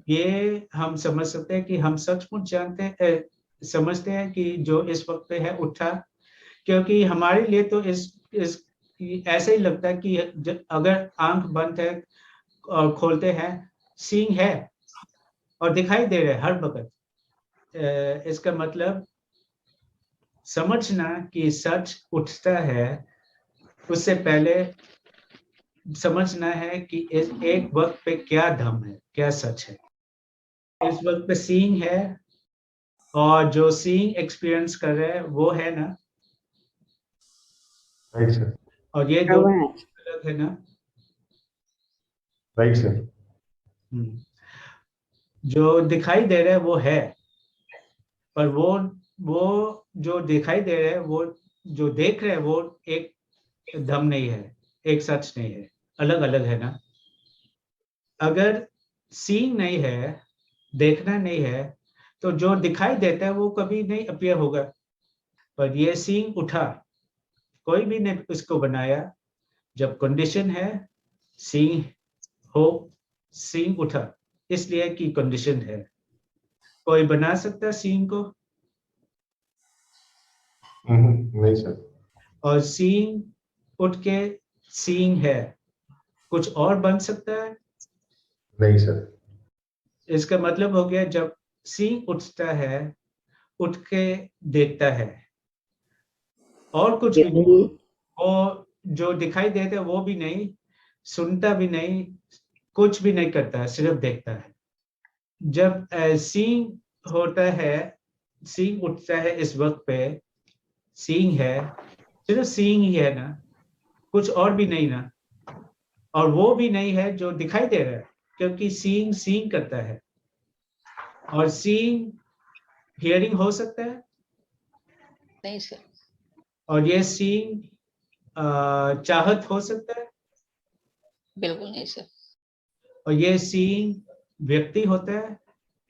ये हम समझ सकते हैं कि हम सचमुच समझते हैं कि जो इस वक्त पे है उठा, क्योंकि हमारे लिए तो इस ऐसे ही लगता है कि अगर आंख बंद है और खोलते हैं, सीइंग है और दिखाई दे रहा है हर वक्त। इसका मतलब समझना कि सच उठता है, उससे पहले समझना है कि इस एक वक्त पे क्या धम है, क्या सच है। इस वक्त पे सीइंग है, और जो सीइंग एक्सपीरियंस कर रहे हैं वो है ना, राइट सर। और ये เพ दो ราะว่า अलग है ना। Right sir. जो दिखाई दे रहा है वो है, पर वो जो दिखाई दे रहा है, वो जो देख रहे हैं वो एक धम नहीं है, एक सच नहीं है, अलग अलग है ना। अगर सीइंग नहीं है, देखना नहीं है, तो जो दिखाई देता है वो कभी नहीं अपीयर होगा। पर ये सीइंग उठा, कोई भी ने इसको बनाया, जब कंडीशन है सीइंग हो, सीइंग उठा, इसलिए कि कंडीशन है। कोई बना सकता है सीइंग को? नहीं सर। और सीइंग उठ के सीइंग है, कुछ और बन सकता है? नहीं सर। इसका मतलब हो गया जब सींग उठता है, उठ के देखता है और कुछ भी नहीं, वो जो दिखाई देता है वो भी नहीं, सुनता भी नहीं, कुछ भी नहीं करता है, सिर्फ देखता है। जब सींग होता है, सींग उठता है, इस वक्त पे सींग है, सिर्फ सींग ही है ना, कुछ और भी नहीं ना, और वो भी नहीं है जो दिखाई दे रहा है, क्योंकि सींग सींग करता है। और सींग हियरिंग हो सकता है, नहीं सर। और ये सींग चाहत हो सकता है, बिल्कुल नहीं सर। और ये सींग व्यक्ति होता है,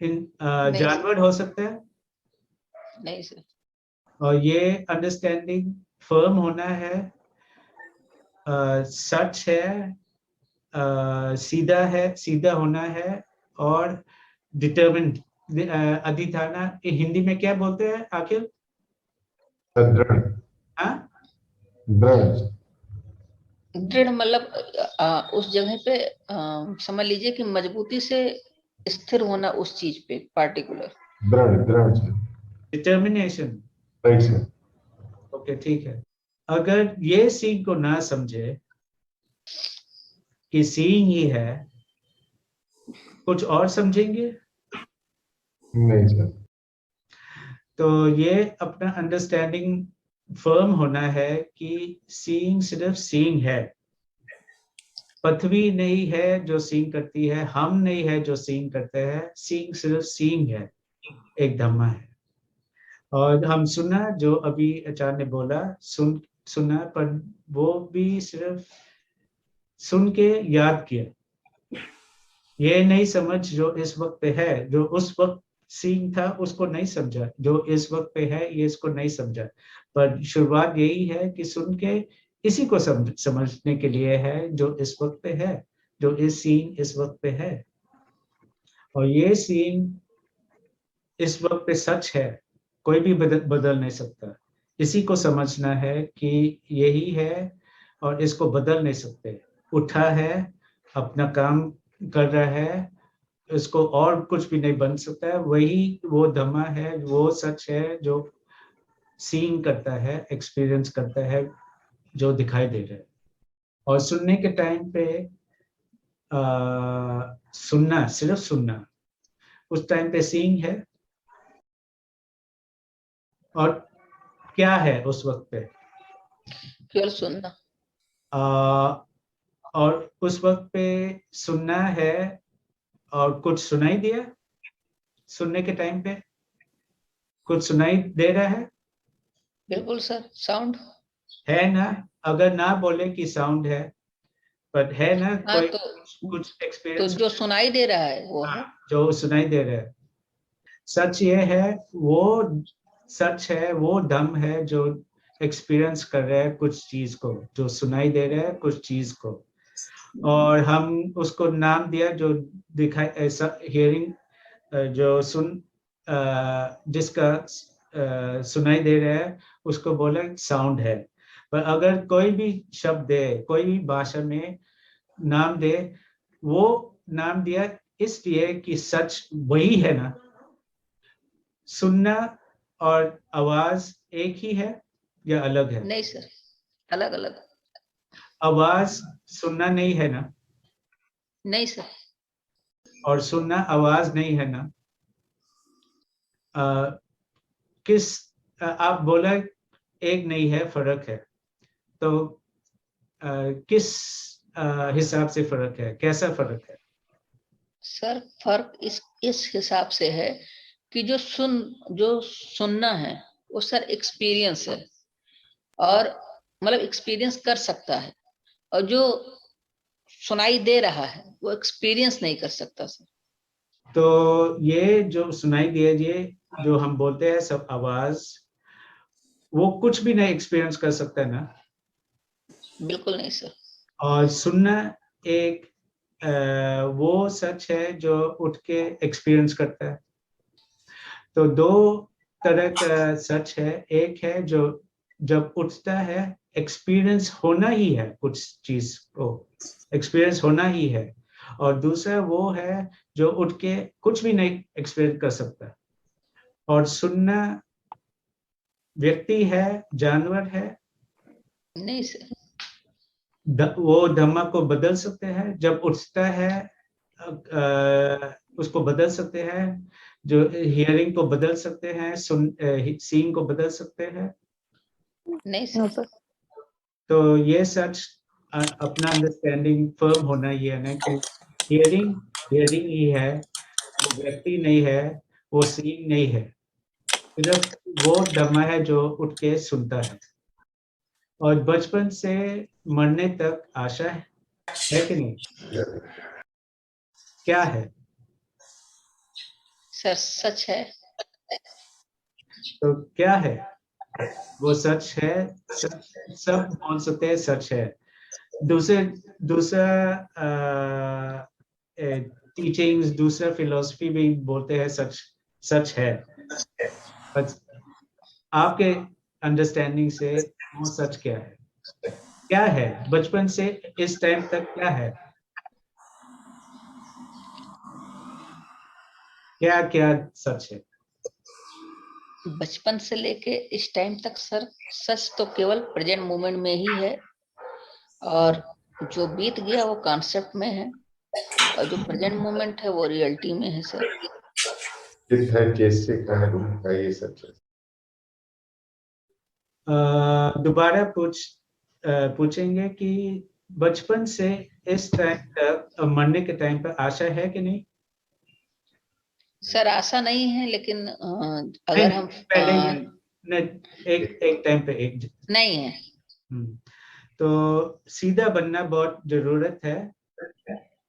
नहीं। जानवर हो सकता है, नहीं सर। और ये अंडरस्टैंडिंग फर्म होना है, सच है, सीधा है, सीधा होना है, और डिटर्मिन्ड, अधिधाना हिंदी में क्या बोलते हैं आखिर? दृढ़। हाँ, दृढ़। दृढ़ मतलब उस जगह पे समझ लीजिए कि मजबूती से स्थिर होना उस चीज पे पार्टिकुलर। दृढ़ दृढ़ sir. Determination. Right sir. Okay, ठीक है। अगर ये सीन को ना समझे कि सीन ही है, कुछ और समझेंगे? नहीं सर। तो ये अपना अंडरस्टैंडिंग फर्म होना है कि सीइंग सिर्फ सीइंग है, पृथ्वी नहीं है जो सीइंग करती है, हम नहीं है जो सीइंग करते हैं, सीइंग सिर्फ सीइंग है, एक धम्मा है। और हम सुना, जो अभी आचार्य ने बोला, सुना, पर वो भी सिर्फ सुन के याद किया, ये नहीं समझ जो इस वक्त पे है, जो उस वक्त सीन था उसको नहीं समझा, जो इस वक्त पे है ये इसको नहीं समझा। पर शुरुआत यही है कि सुन के इसी को समझने के लिए है जो इस वक्त पे है, जो इस सीन इस वक्त पे है, और ये सीन इस वक्त पे सच है, कोई भी बदल नहीं सकता। इसी को समझना है कि यही है और इसको बदल नहीं सकते। उठा है, अपना काम कर रहा है, इसको और कुछ भी नहीं बन सकता है, वही वो धम्मा है, वो सच है जो सीइंग करता है, एक्सपीरियंस करता है, जो दिखाई दे रहा है। और सुनने के टाइम पे सुनना, सिर्फ सुनना, उस टाइम पे सीइंग है। और क्या है उस वक्त पे? केवल सुनना। और उस वक्त पे सुनना है, और कुछ सुनाई दिया, सुनने के टाइम पे कुछ सुनाई दे रहा है? बिल्कुल सर, साउंड है ना? अगर ना बोले कि साउंड है, पर है ना, हाँ कोई तो कुछ एक्सपीरियंस जो सुनाई दे रहा है वो है। जो सुनाई दे रहा है। सच ये है, वो सच है, वो दम है जो एक्सपीरियंस कर रहा है कुछ चीज को, जो सुनाई दे रहा है कुछ चीज को, और हम उसको नाम दिया जो दिखाई, ऐसा हियरिंग, जो जिसका सुनाई दे रहा है उसको बोला साउंड है। पर अगर कोई भी शब्द दे, कोई भी भाषा में नाम दे, वो नाम दिया इसलिए कि सच वही है ना। सुनना और आवाज एक ही है या अलग है? नहीं सर, अलग अलग। आवाज सुनना नहीं है ना, नहीं सर। और सुनना आवाज नहीं है ना। आप बोला एक नहीं है, फर्क है, तो किस हिसाब से फर्क है, कैसा फर्क है? सर फर्क इस हिसाब से है कि जो सुनना है वो सर एक्सपीरियंस है, और मतलब एक्सपीरियंस कर सकता है, और जो सुनाई दे रहा है वो एक्सपीरियंस नहीं कर सकता सर। तो ये जो सुनाई दिए, ये जो हम बोलते हैं सब आवाज, वो कुछ भी नहीं एक्सपीरियंस कर सकता है ना। बिल्कुल नहीं सर। और सुनना एक वो सच है जो उठ के एक्सपीरियंस करता है। तो दो तरह का सच है, एक है जो जब उठता है एक्सपीरियंस होना ही है कुछ चीज को, एक्सपीरियंस होना ही है। और दूसरा वो है जो उठ के कुछ भी नहीं एक्सपीरियंस कर सकता। और सुनना व्यक्ति है, जानवर है, नहीं सर, वो धम्मा को बदल सकते हैं, जब उठता है उसको बदल सकते हैं, जो हियरिंग को बदल सकते हैं, सीइंग को बदल सकते हैं। नहीं नो सर, सर। तो ये सच अपना अंडरस्टैंडिंग फर्म होना ही है ना कि हियरिंग हियरिंग ही है, वो व्यक्ति नहीं है, वो सीइंग नहीं है, सिर्फ वो धम्मा है जो उठ के सुनता है। और बचपन से मरने तक आशा है कि नहीं? क्या है? सर सच है। तो क्या है? वो सच है। सब बोल सकते हैं सच है। दूसरा टीचिंग्स, दूसरा फिलोसफी भी बोलते हैं सच सच है। बस आपके अंडरस्टैंडिंग से वो सच क्या है? क्या है बचपन से इस टाइम तक? क्या है? क्या क्या सच है? बचपन से लेके इस टाइम तक सर, सच तो केवल प्रेजेंट मोमेंट में ही है, और जो बीत गया वो कॉन्सेप्ट में है, और जो प्रेजेंट मोमेंट है वो रियलिटी में है सर। चित है, कैसे का है, रूह का, ये सब चीज। दोबारा पूछेंगे कि बचपन से इस टाइम तक मरने के टाइम पर आशा है कि नहीं? सर आशा नहीं है, लेकिन अगर हम पहले एक टाइम पे एक नहीं है। तो सीधा बनना बहुत जरूरत है।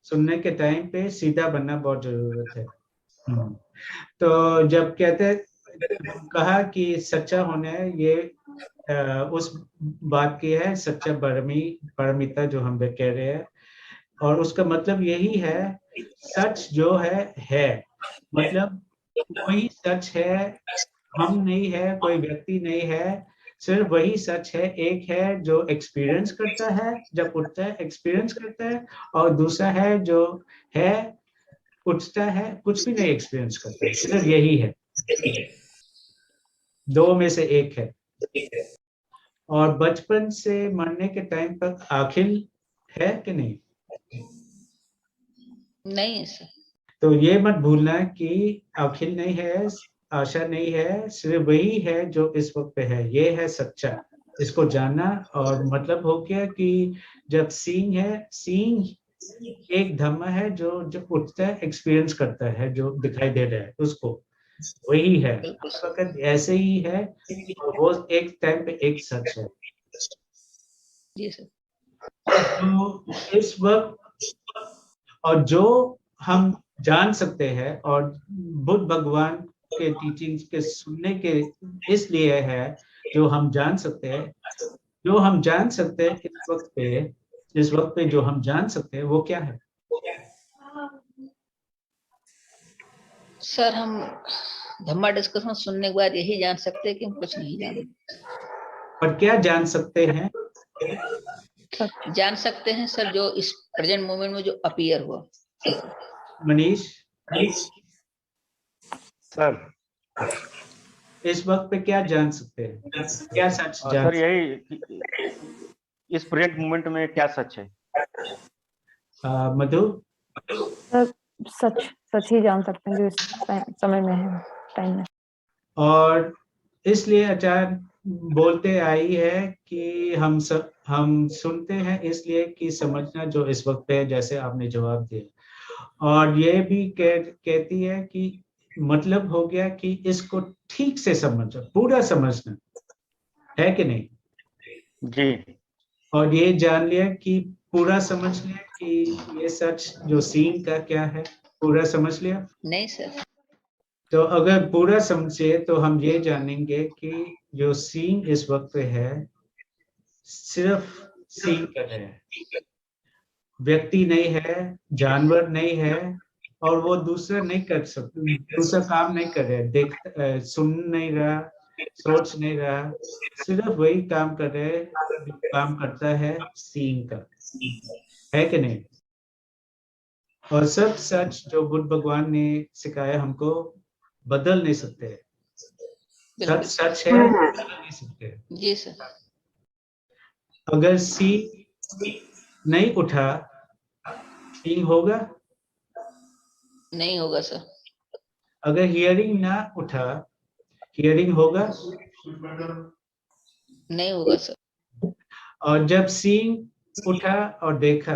सुनने के टाइम पे सीधा बनना बहुत जरूरत है। तो जब कहते हैं, कहा कि सच्चा होना है, ये उस बात की है, सच्चा परमिता जो हम कह रहे हैं। और उसका मतलब यही है, सच जो है मतलब कोई सच है, हम नहीं है, कोई व्यक्ति नहीं है, सिर्फ वही सच है। एक है जो एक्सपीरियंस करता है, जब उठता है एक्सपीरियंस करता है, और दूसरा है जो है उठता है कुछ भी नहीं एक्सपीरियंस करता है, सिर्फ यही है। दो में से एक है। और बचपन से मरने के टाइम तक आखिर है कि नहीं? नहीं है सर। तो ये मत भूलना कि आखिर नहीं है, आशा नहीं है, सिर्फ वही है जो इस वक्त पे है। ये है सच्चा, इसको जानना। और मतलब हो गया कि जब सीइंग है, सीइंग एक धम्मा है जो जब उठता है एक्सपीरियंस करता है, जो दिखाई दे रहा है उसको, वही है। बिल्कुल उस सर। वक्त ऐसे ही है, और वो एक टाइम पे एक सच है। जी सर। तो इस वक्त, और जो हम जान सकते हैं, और बुद्ध भगवान के टीचिंग्स के सुनने के इसलिए है जो हम जान सकते हैं। जो हम जान सकते हैं इस वक्त पे जो हम जान सकते हैं वो क्या है? सर हम धम्मा डिस्कशन सुनने के बाद यही जान सकते हैं कि हम कुछ नहीं जानते। और क्या जान सकते हैं? जान सकते हैं सर जो इस प्रेजेंट मोमेंट में जो अपीयर हुआ। मनीष, सर इस वक्त पे क्या जान सकते हैं? क्या सच जान सर यही कि इस प्रेजेंट मोमेंट में क्या सच है? मधु? सर सच सच ही जान सकते हैं जो इस समय में है, टाइम में। और इसलिए आचार्य बोलते आई है कि हम सुनते हैं इसलिए कि समझना जो इस वक्त पे है, जैसे आपने जवाब दिया। और ये भी कहती है कि मतलब हो गया कि इसको ठीक से समझो, पूरा समझना है कि नहीं? जी। और ये जान लिया कि पूरा समझ लिया कि ये सच जो सीन का क्या है, पूरा समझ लिया। नहीं सर। तो अगर पूरा समझे तो हम ये जानेंगे कि जो सीन इस वक्त पे है, सिर्फ सीन कर रहे हैं, व्यक्ति नहीं है, जानवर नहीं है, और वो दूसरा नहीं कर सकते, दूसरा काम नहीं कर रहे, सुन नहीं रहा, सोच नहीं रहा, सिर्फ वही काम कर रहे जो काम करता है सीन का। है कि नहीं? और सब सच जो बुद्ध भगवान ने सिखाया हमको बदल नहीं सकते। सच बिल्कुल सच है, बदल नहीं सकते। जी सर। अगर सी नहीं उठा, सी होगा? नहीं होगा सर। अगर हियरिंग ना उठा, हियरिंग होगा? नहीं होगा सर। और जब सीइंग उठा और देखा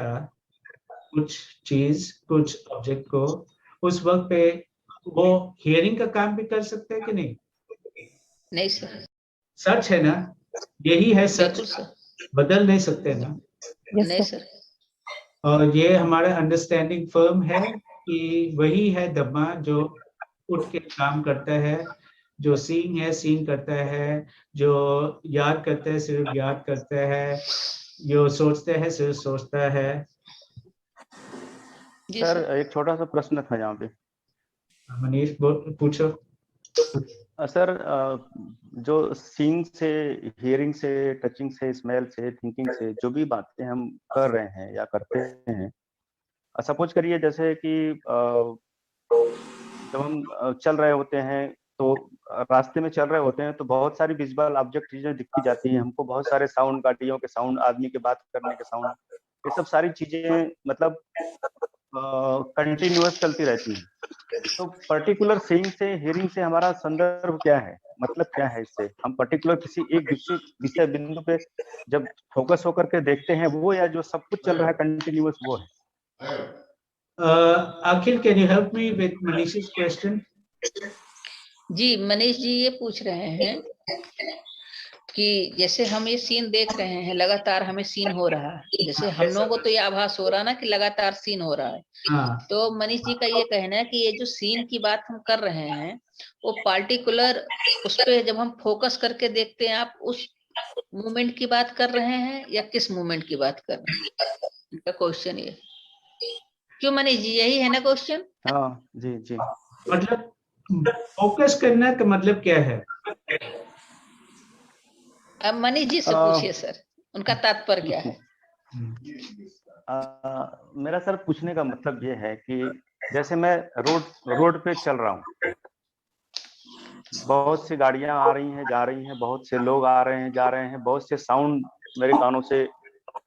कुछ चीज, कुछ ऑब्जेक्ट को, उस वक्त पे वो हियरिंग का काम भी कर सकते हैं कि नहीं? नहीं सर। सच है ना? यही है सच, बिल्कुल सर। बदल नहीं सकते ना? यस नहीं सर। सर। और ये हमारा अंडरस्टैंडिंग फर्म है कि वही है धम्मा जो उठ के काम करता है, जो सीइंग है सीइंग करता है, जो याद करता है सिर्फ याद करता है, जो सोचता है सिर्फ सोचता है। जी सर सर। एक छोटा सा प्रश्न था यहाँ पे। मनीष पूछो। सर जो सीइंग से, हियरिंग से, टचिंग से, स्मेल से, थिंकिंग से जो भी बातें हम कर रहे हैं या करते हैं, सपोज करिए जैसे कि जब हम चल रहे होते हैं तो रास्ते में चल रहे होते हैं तो बहुत सारी विजुअल ऑब्जेक्ट चीजें दिखती जाती हैं हमको, बहुत सारे साउंड, गाड़ियों के साउंड, आदमी के बात करने के साउंड, ये सब सारी चीजें मतलब कंटिन्यूअस चलती रहती हैं। तो पर्टिकुलर सीइंग से, हियरिंग से हमारा संदर्भ क्या है, मतलब क्या है? इससे हम पर्टिकुलर किसी एक विषय बिंदु पे जब फोकस होकर के देखते हैं वो, या जो सब कुछ चल रहा है कंटिन्यूअस वो है? Akhil, can you help me with Manish's question? जी मनीष जी ये पूछ रहे हैं कि जैसे हम ये सीन देख रहे हैं, लगातार हमें सीन हो रहा है, जैसे हम लोगों को तो ये आभास हो रहा है ना कि लगातार सीन हो रहा है। हाँ। तो मनीष जी का ये कहना है कि ये जो सीन की बात हम कर रहे हैं वो पार्टिकुलर उस पे जब हम फोकस करके देखते हैं, आप उस मूवमेंट की बात कर रहे हैं या किस मूवमेंट की बात कर रहे हैं? इनका क्वेश्चन ये। क्यों मनीष जी, यही है ना क्वेश्चन? हाँ जी जी। मतलब फोकस करना का मतलब क्या है? अब मनीष जी से पूछिए सर, उनका तात्पर्य क्या है? मेरा सर पूछने का मतलब ये है कि जैसे मैं रोड पे चल रहा हूँ, बहुत सी गाड़ियां आ रही हैं जा रही हैं, बहुत से लोग आ रहे हैं जा रहे हैं, बहुत से साउंड मेरे कानों से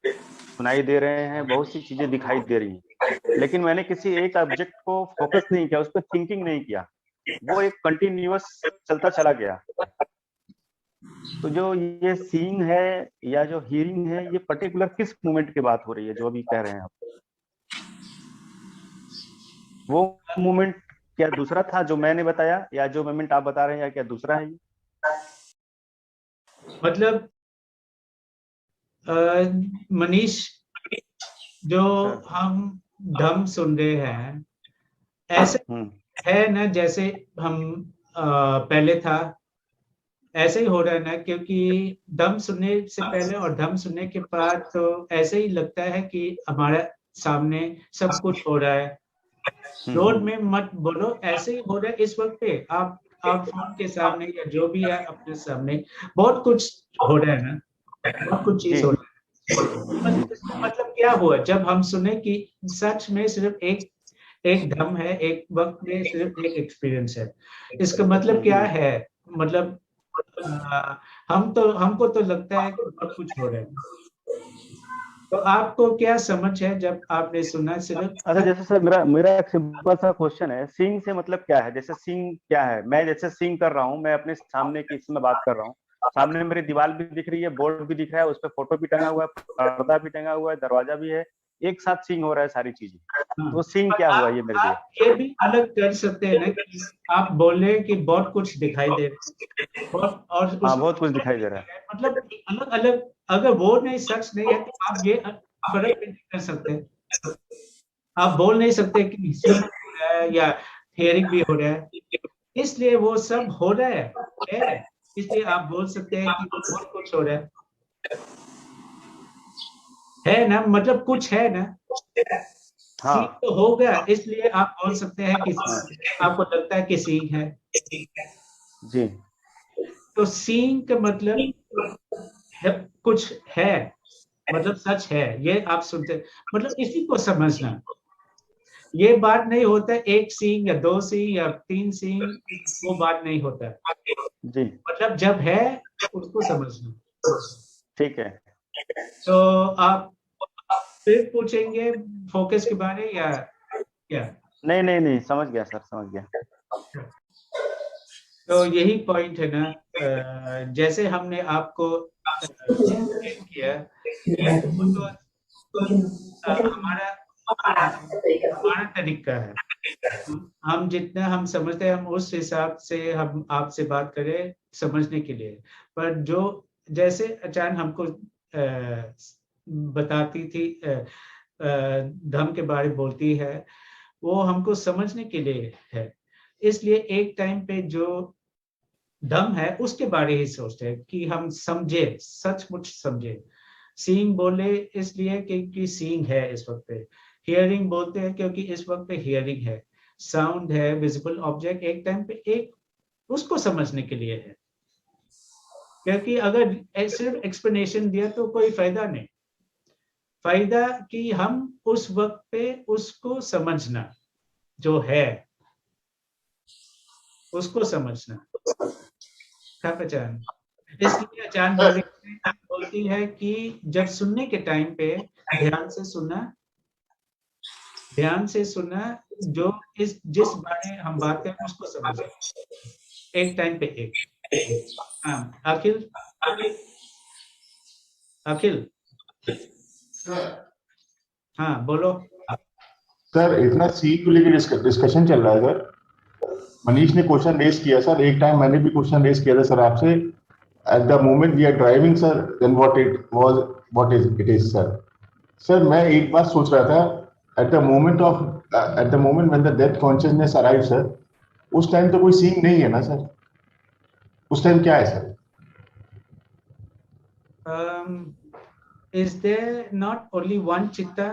सुनाई दे रहे हैं, बहुत सी चीजें दिखाई दे रही हैं, लेकिन मैंने किसी एक ऑब्जेक्ट को फोकस नहीं किया, उस पर थिंकिंग नहीं किया, वो एक कंटिन्यूअस चलता चला गया। तो जो ये सीइंग है या जो हियरिंग है, ये पर्टिकुलर किस मोमेंट की बात हो रही है जो अभी कह रहे हैं आप? वो मोमेंट क्या दूसरा था जो मैंने बताया, या जो मोमेंट आप बता रहे हैं, या क्या दूसरा है? मतलब मनीष, जो हम धम सुन रहे हैं ऐसे है ना, जैसे हम पहले था ऐसे ही हो रहा है ना, क्योंकि दम सुनने से पहले और धम सुनने के बाद तो ऐसे ही लगता है कि हमारे सामने सब कुछ हो रहा है। रोड में मत बोलो, ऐसे ही हो रहा है इस वक्त पे। आप फोन के सामने या जो भी है अपने सामने बहुत कुछ हो रहा है ना, बहुत कुछ चीज हो रहा है। मतलब क्या हुआ जब हम सुने कि सच में सिर्फ एक धम है, एक वक्त में सिर्फ एक एक्सपीरियंस है। इसका मतलब क्या है? मतलब हमको तो लगता है कि बहुत कुछ हो रहा है। तो आपको क्या समझ है जब आपने सुना सिर्फ? अच्छा, जैसे सर मेरा एक सिंपल सा क्वेश्चन है, सीइंग से मतलब क्या है? जैसे सीइंग क्या है? मैं जैसे सीइंग कर रहा हूँ, मैं अपने सामने की इसमें बात कर रहा हूँ, सामने मेरी दीवार भी दिख रही है, बोर्ड भी दिख रहा है, उस पर फोटो भी टंगा हुआ है, पर्दा भी टंगा हुआ है, दरवाजा भी है, एक साथ सीइंग हो रहा है सारी चीजें। तो सीइंग क्या हुआ ये मेरे लिए? आप ये भी अलग कर सकते हैं ना कि आप बोल रहे हैं कि बहुत कुछ दिखाई दे रहा है और हाँ, बहुत कुछ दिखाई दे रहा है। मतलब अलग अलग। अगर वो नहीं सच नहीं है तो आप ये फर्क नहीं कर सकते। आप बोल नहीं सकते कि सीन हो रहा है या हियरिंग भी हो रहा है, इसलिए वो सब हो रहा है इसलिए आप बोल सकते हैं कि बहुत कुछ हो रहा है ना, मतलब कुछ है ना। सीन तो होगा, इसलिए आप बोल सकते हैं कि आपको लगता है कि सीन है जी। तो सीन का मतलब है, कुछ है। मतलब सच है, ये आप सुनते, मतलब इसी को समझना। ये बात नहीं होता एक सींग या 2 सींग या 3 सींग, वो बात नहीं होता। जी मतलब जब है उसको समझना। ठीक है। तो आप फिर पूछेंगे फोकस के बारे या क्या? नहीं नहीं नहीं, समझ गया सर, समझ गया। तो यही पॉइंट है ना, जैसे हमने आपको explain किया कि वो तो हमारा तरीका है। हम जितना हम समझते हैं, हम उस हिसाब से हम आपसे बात करें समझने के लिए। पर जो जैसे अचानक हमको बताती थी, धर्म के बारे बोलती है, वो हमको समझने के लिए है। इसलिए एक टाइम पे जो धर्म है उसके बारे ही सोचते हैं कि हम समझे, सचमुच समझे। सीइंग बोले इसलिए क्योंकि सीइंग है इस वक्त पे। हियरिंग बोलते हैं क्योंकि इस वक्त पे हियरिंग है। साउंड है, विजिबल ऑब्जेक्ट, एक टाइम पे एक उसको समझने के लिए है। क्योंकि अगर सिर्फ एक्सप्लेनेशन दिया तो कोई फायदा नहीं। फायदा कि हम उस वक्त पे उसको समझना, जो है उसको समझना। क्या पहचान? इसलिए अचान बोलती है कि जब सुनने के टाइम पे ध्यान से सुनना, ध्यान से सुनना, जो जिस बारे हम बात करें उसको समझे, एक टाइम पे एक। हाँ अखिल, अखिल हाँ बोलो। सर इतना सी को लेकर डिस्कशन चल रहा है सर। मनीष ने क्वेश्चन रेज किया सर, एक टाइम मैंने भी क्वेश्चन रेज किया था सर आपसे। At the moment we are driving sir, then what it was, what is it is sir. Sir मैं एक बात सोच रहा था, at the moment when the death consciousness arrive sir, उस टाइम तो कोई सीन नहीं है ना सर, उस टाइम क्या है sir? Is there not only one chitta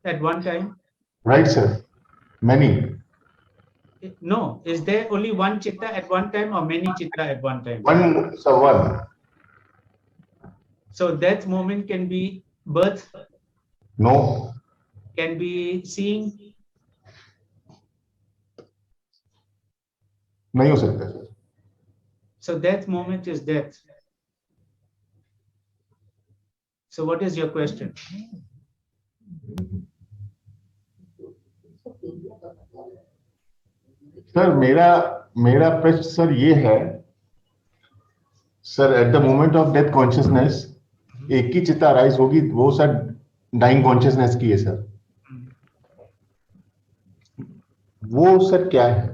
at one time? Right sir, many. No, is there only one chitta at one time or many chitta at one time? One sir, one. So that moment can be birth, no, can be seeing. नहीं हो सकता सर। So that moment is death. So what is your question? Sir मेरा प्रश्न sir ये है sir, eight the moment of death consciousness एक ही चित्ता राइज होगी, वो सर डाइंग कॉन्शियसनेस की है सर, वो सर क्या है?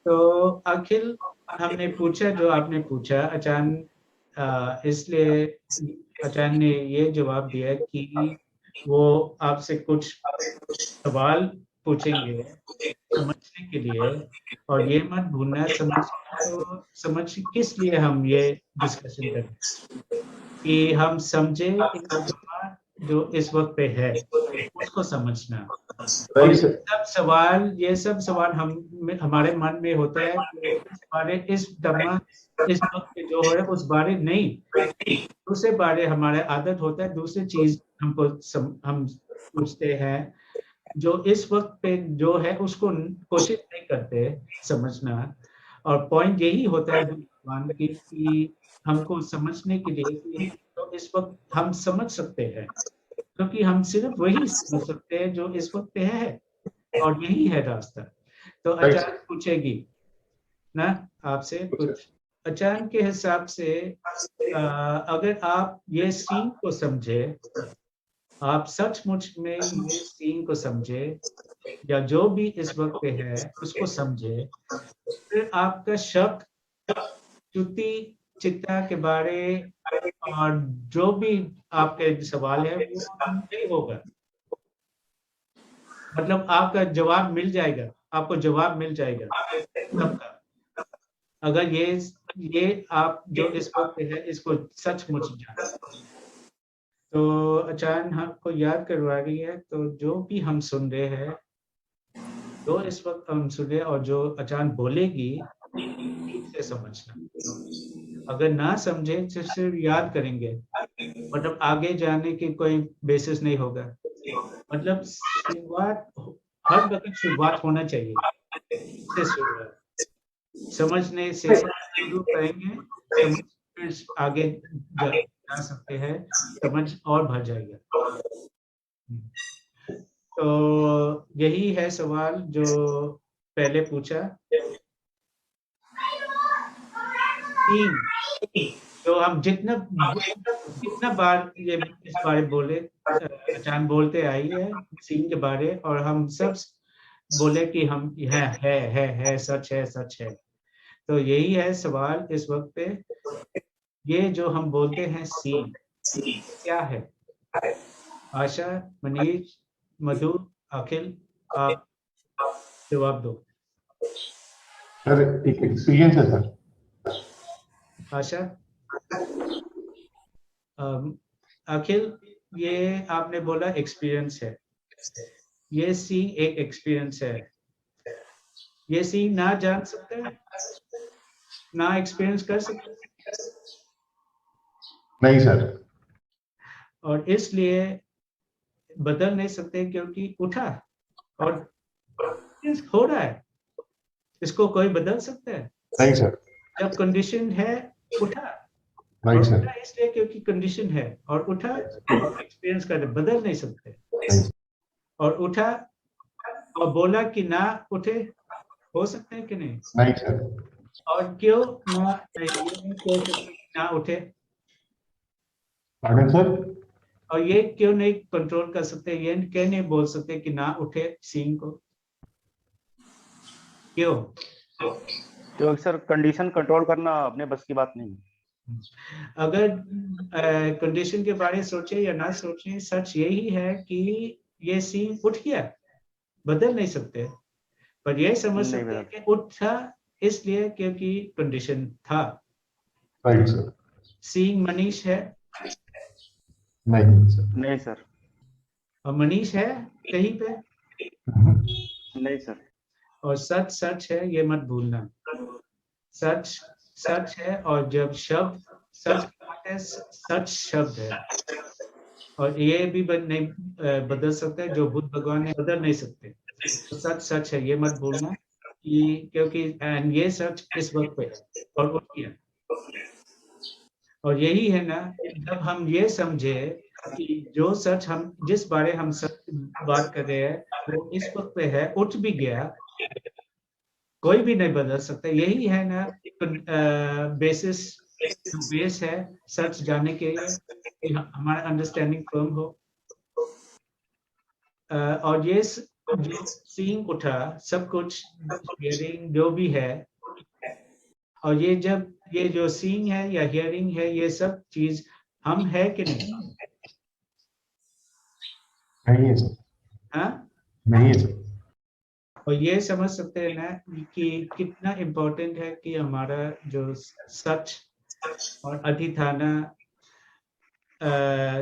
तो अखिल, हमने पूछा जो आपने पूछा, अचान इसलिए अचान ने ये जवाब दिया कि वो आपसे कुछ सवाल पूछेंगे समझने के लिए। और ये मत भूलना, समझ किस लिए हम ये डिस्कशन करें कि हम समझे जो इस वक्त पे है उसको समझना। और ये सब सवाल हमारे मन में होता है हमारे इस वक्त पे जो है उस बारे नहीं, दूसरे बारे हमारे आदत होता है, दूसरी चीज हमको हम पूछते हैं जो इस वक्त पे जो है उसको कोशिश नहीं करते समझना। और पॉइंट यही होता है भगवान की कि हमको समझने के लिए कि तो इस वक्त हम समझ सकते हैं, क्योंकि हम सिर्फ वही समझ सकते हैं जो इस वक्त पे है, और यही है रास्ता। तो अचानक पूछेगी ना आपसे कुछ, अचानक के हिसाब से अगर आप ये सीन को समझे, आप सचमुच में ये सीन को समझे, या जो भी इस वक्त पे है उसको समझे, फिर आपका शक च्युति चित्ता के बारे और जो भी आपके सवाल है वो नहीं होगा। मतलब आपका जवाब मिल जाएगा, आपको जवाब मिल जाएगा सबका, अगर ये आप जो इस वक्त पे है इसको सचमुच जाने। तो अचानक हमको याद करवा रही है, तो जो भी हम सुन रहे हैं, जो इस वक्त हम सुन रहे हैं और जो अचानक बोलेगी ठीक से समझना। अगर ना समझे तो सिर्फ याद करेंगे मतलब आगे जाने की कोई बेसिस नहीं होगा। मतलब शुरुआत हर वक्त शुरुआत होना चाहिए से शुरुआत, समझने से शुरू करेंगे, समझ फिर आगे जा सकते हैं, समझ और बढ़ जाएगा। तो यही है सवाल जो पहले पूछा। तो हम जितना बार ये इस बारे बोले, अचानक बोलते आई है सीन के बारे, और हम सब बोले कि हम है सच है सच है। तो यही है सवाल इस वक्त पे, ये जो हम बोलते हैं सीन क्या है? आशा, मनीष, मधु, अखिल, आप जवाब दो। सर एक एक्सपीरियंस है सर। आशा, अखिल, ये आपने बोला एक्सपीरियंस है, ये सी एक एक्सपीरियंस है, ये सी ना जान सकते हैं, ना एक्सपीरियंस कर सकते हैं, नहीं सर। और इसलिए बदल नहीं सकते क्योंकि उठा और हो रहा है, इसको कोई बदल सकता है? नहीं सर। जब कंडीशन है उठा, राइट और सर। उठा इसलिए क्योंकि कंडीशन है, और उठा एक्सपीरियंस कर बदल नहीं सकते। नहीं। और उठा और बोला कि ना उठे, हो सकते हैं कि नहीं? नहीं सर। और क्यों ना, ये नहीं कह सकते कि ना उठे, पार्डन सर। और ये क्यों नहीं कंट्रोल कर सकते, ये क्यों नहीं बोल सकते कि ना उठे सीन को, क्यों? तो सर कंडीशन कंट्रोल करना अपने बस की बात नहीं है। अगर कंडीशन के बारे में सोचे या ना सोचे, सच यही है कि ये सीन उठ गया, बदल नहीं सकते, पर ये समझ नहीं सकते हैं बदल। कि उठा इसलिए क्योंकि कंडीशन था। Right sir. सीन मनीष है, नहीं सर। नहीं सर। और मनीष है कहीं पे, नहीं सर। और सच सच है, ये मत भूलना। सच सच है, और जब शब्द सच है, सच शब्द है, और ये भी नहीं बदल सकते, जो बुद्ध भगवान ने बदल नहीं सकते। तो सच सच है, ये मत भूलना कि क्योंकि ये सच इस वक्त पे है और उठ गया। और यही है ना, जब हम ये समझे कि जो सच हम जिस बारे हम सच बात कर रहे हैं वो इस वक्त पे है, उठ भी गया, कोई भी नहीं बदल सकता। यही है ना बेसिस, बेस है सच जानने के लिए कि हमारा अंडरस्टैंडिंग फर्म हो। और ये जो सीइंग उठा, सब कुछ हियरिंग जो भी है, और ये जब ये जो सीइंग है या हियरिंग है, ये सब चीज हम है कि नहीं? नहीं है सर। हाँ, नहीं है सर। और ये समझ सकते हैं ना कि कितना इम्पोर्टेंट है कि हमारा जो सच और अधिठाना,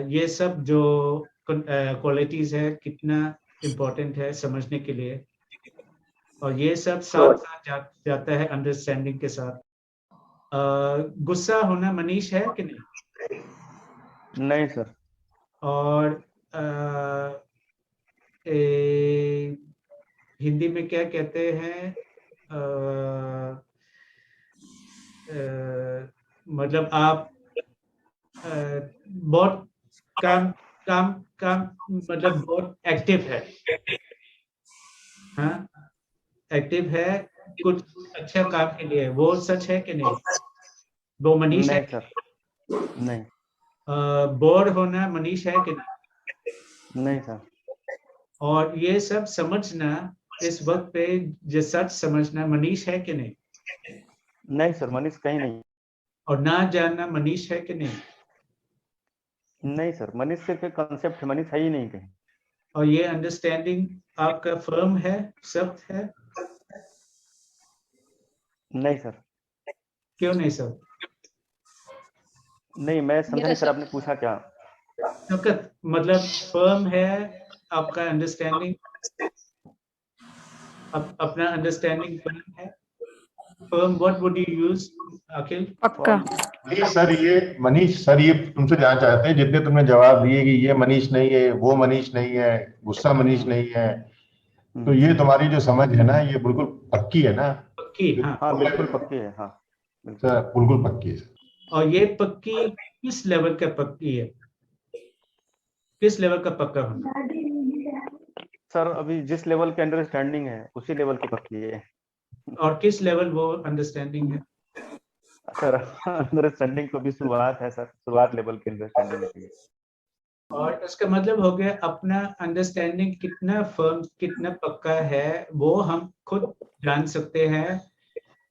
ये सब जो क्वालिटीज है, कितना इम्पोर्टेंट है समझने के लिए। और ये सब साथ साथ जाता है अंडरस्टैंडिंग के साथ। गुस्सा होना मनीष है कि नहीं? नहीं सर। और हिंदी में क्या कहते हैं, मतलब आप बहुत काम काम काम मतलब बहुत एक्टिव है, हाँ, एक्टिव है कुछ अच्छा काम के लिए, वो सच है कि नहीं? वो मनीष है? नहीं सर। नहीं। बोर होना मनीष है कि नहीं? नहीं सर। और ये सब समझना इस वक्त पे, जो सच समझना मनीष है कि नहीं? नहीं सर, मनीष कहीं नहीं। और ना जानना मनीष है कि नहीं? नहीं सर, मनीष सिर्फ एक कंसेप्ट है, मनीष है ही नहीं कहीं। और ये अंडरस्टैंडिंग आपका फर्म है, सख्त है? नहीं सर। क्यों नहीं सब? नहीं, मैं समझा नहीं सर, सब आपने पूछा क्या? सख्त मतलब फर्म है आपका अंडरस्टैंडिंग, अपना अंडरस्टैंडिंग फर्म है। Firm, what would you use Akhil? पक्का। नहीं सर, ये मनीष सर, ये तुमसे जानना चाहते हैं, जितने तुमने जवाब दिए कि ये मनीष नहीं है, वो मनीष नहीं है, गुस्सा मनीष नहीं है, तो ये तुम्हारी जो समझ है ना, ये बिल्कुल पक्की है ना? पक्की, हाँ। हाँ बिल्कुल पक्की है, हाँ बिल्कुल। सर बिल्कुल पक्की है सर। और ये पक्की किस लेवल का पक्की है? किस लेवल का पक्का होना? सर अभी जिस लेवल की अंडरस्टैंडिंग है उसी लेवल की पक्की है और किस लेवल वो अंडरस्टैंडिंग है? सर। अंडरस्टैंडिंग तो भी शुरुआत है सर, शुरुआत लेवल की अंडरस्टैंडिंग है। और इसका मतलब हो गया अपना अंडरस्टैंडिंग कितना फर्म, कितना पक्का है, वो हम खुद जान सकते हैं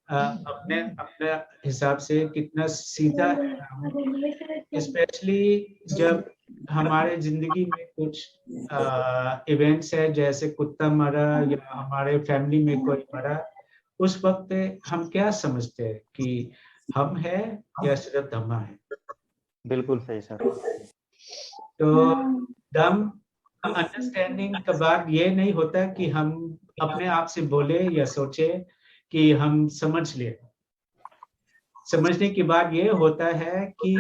अपने अपने हिसाब से कितना सीधा है हम। स्पेशली जब हमारे जिंदगी में कुछ इवेंट्स है, जैसे कुत्ता मरा या हमारे फैमिली में कोई मरा, उस वक्त पे हम क्या समझते हैं कि हम है या सिर्फ धम्मा है? बिल्कुल सही सर। तो दम अंडरस्टैंडिंग का बात ये नहीं होता कि हम अपने आप से बोले या सोचे कि हम समझ ले। समझने की बात ये होता है कि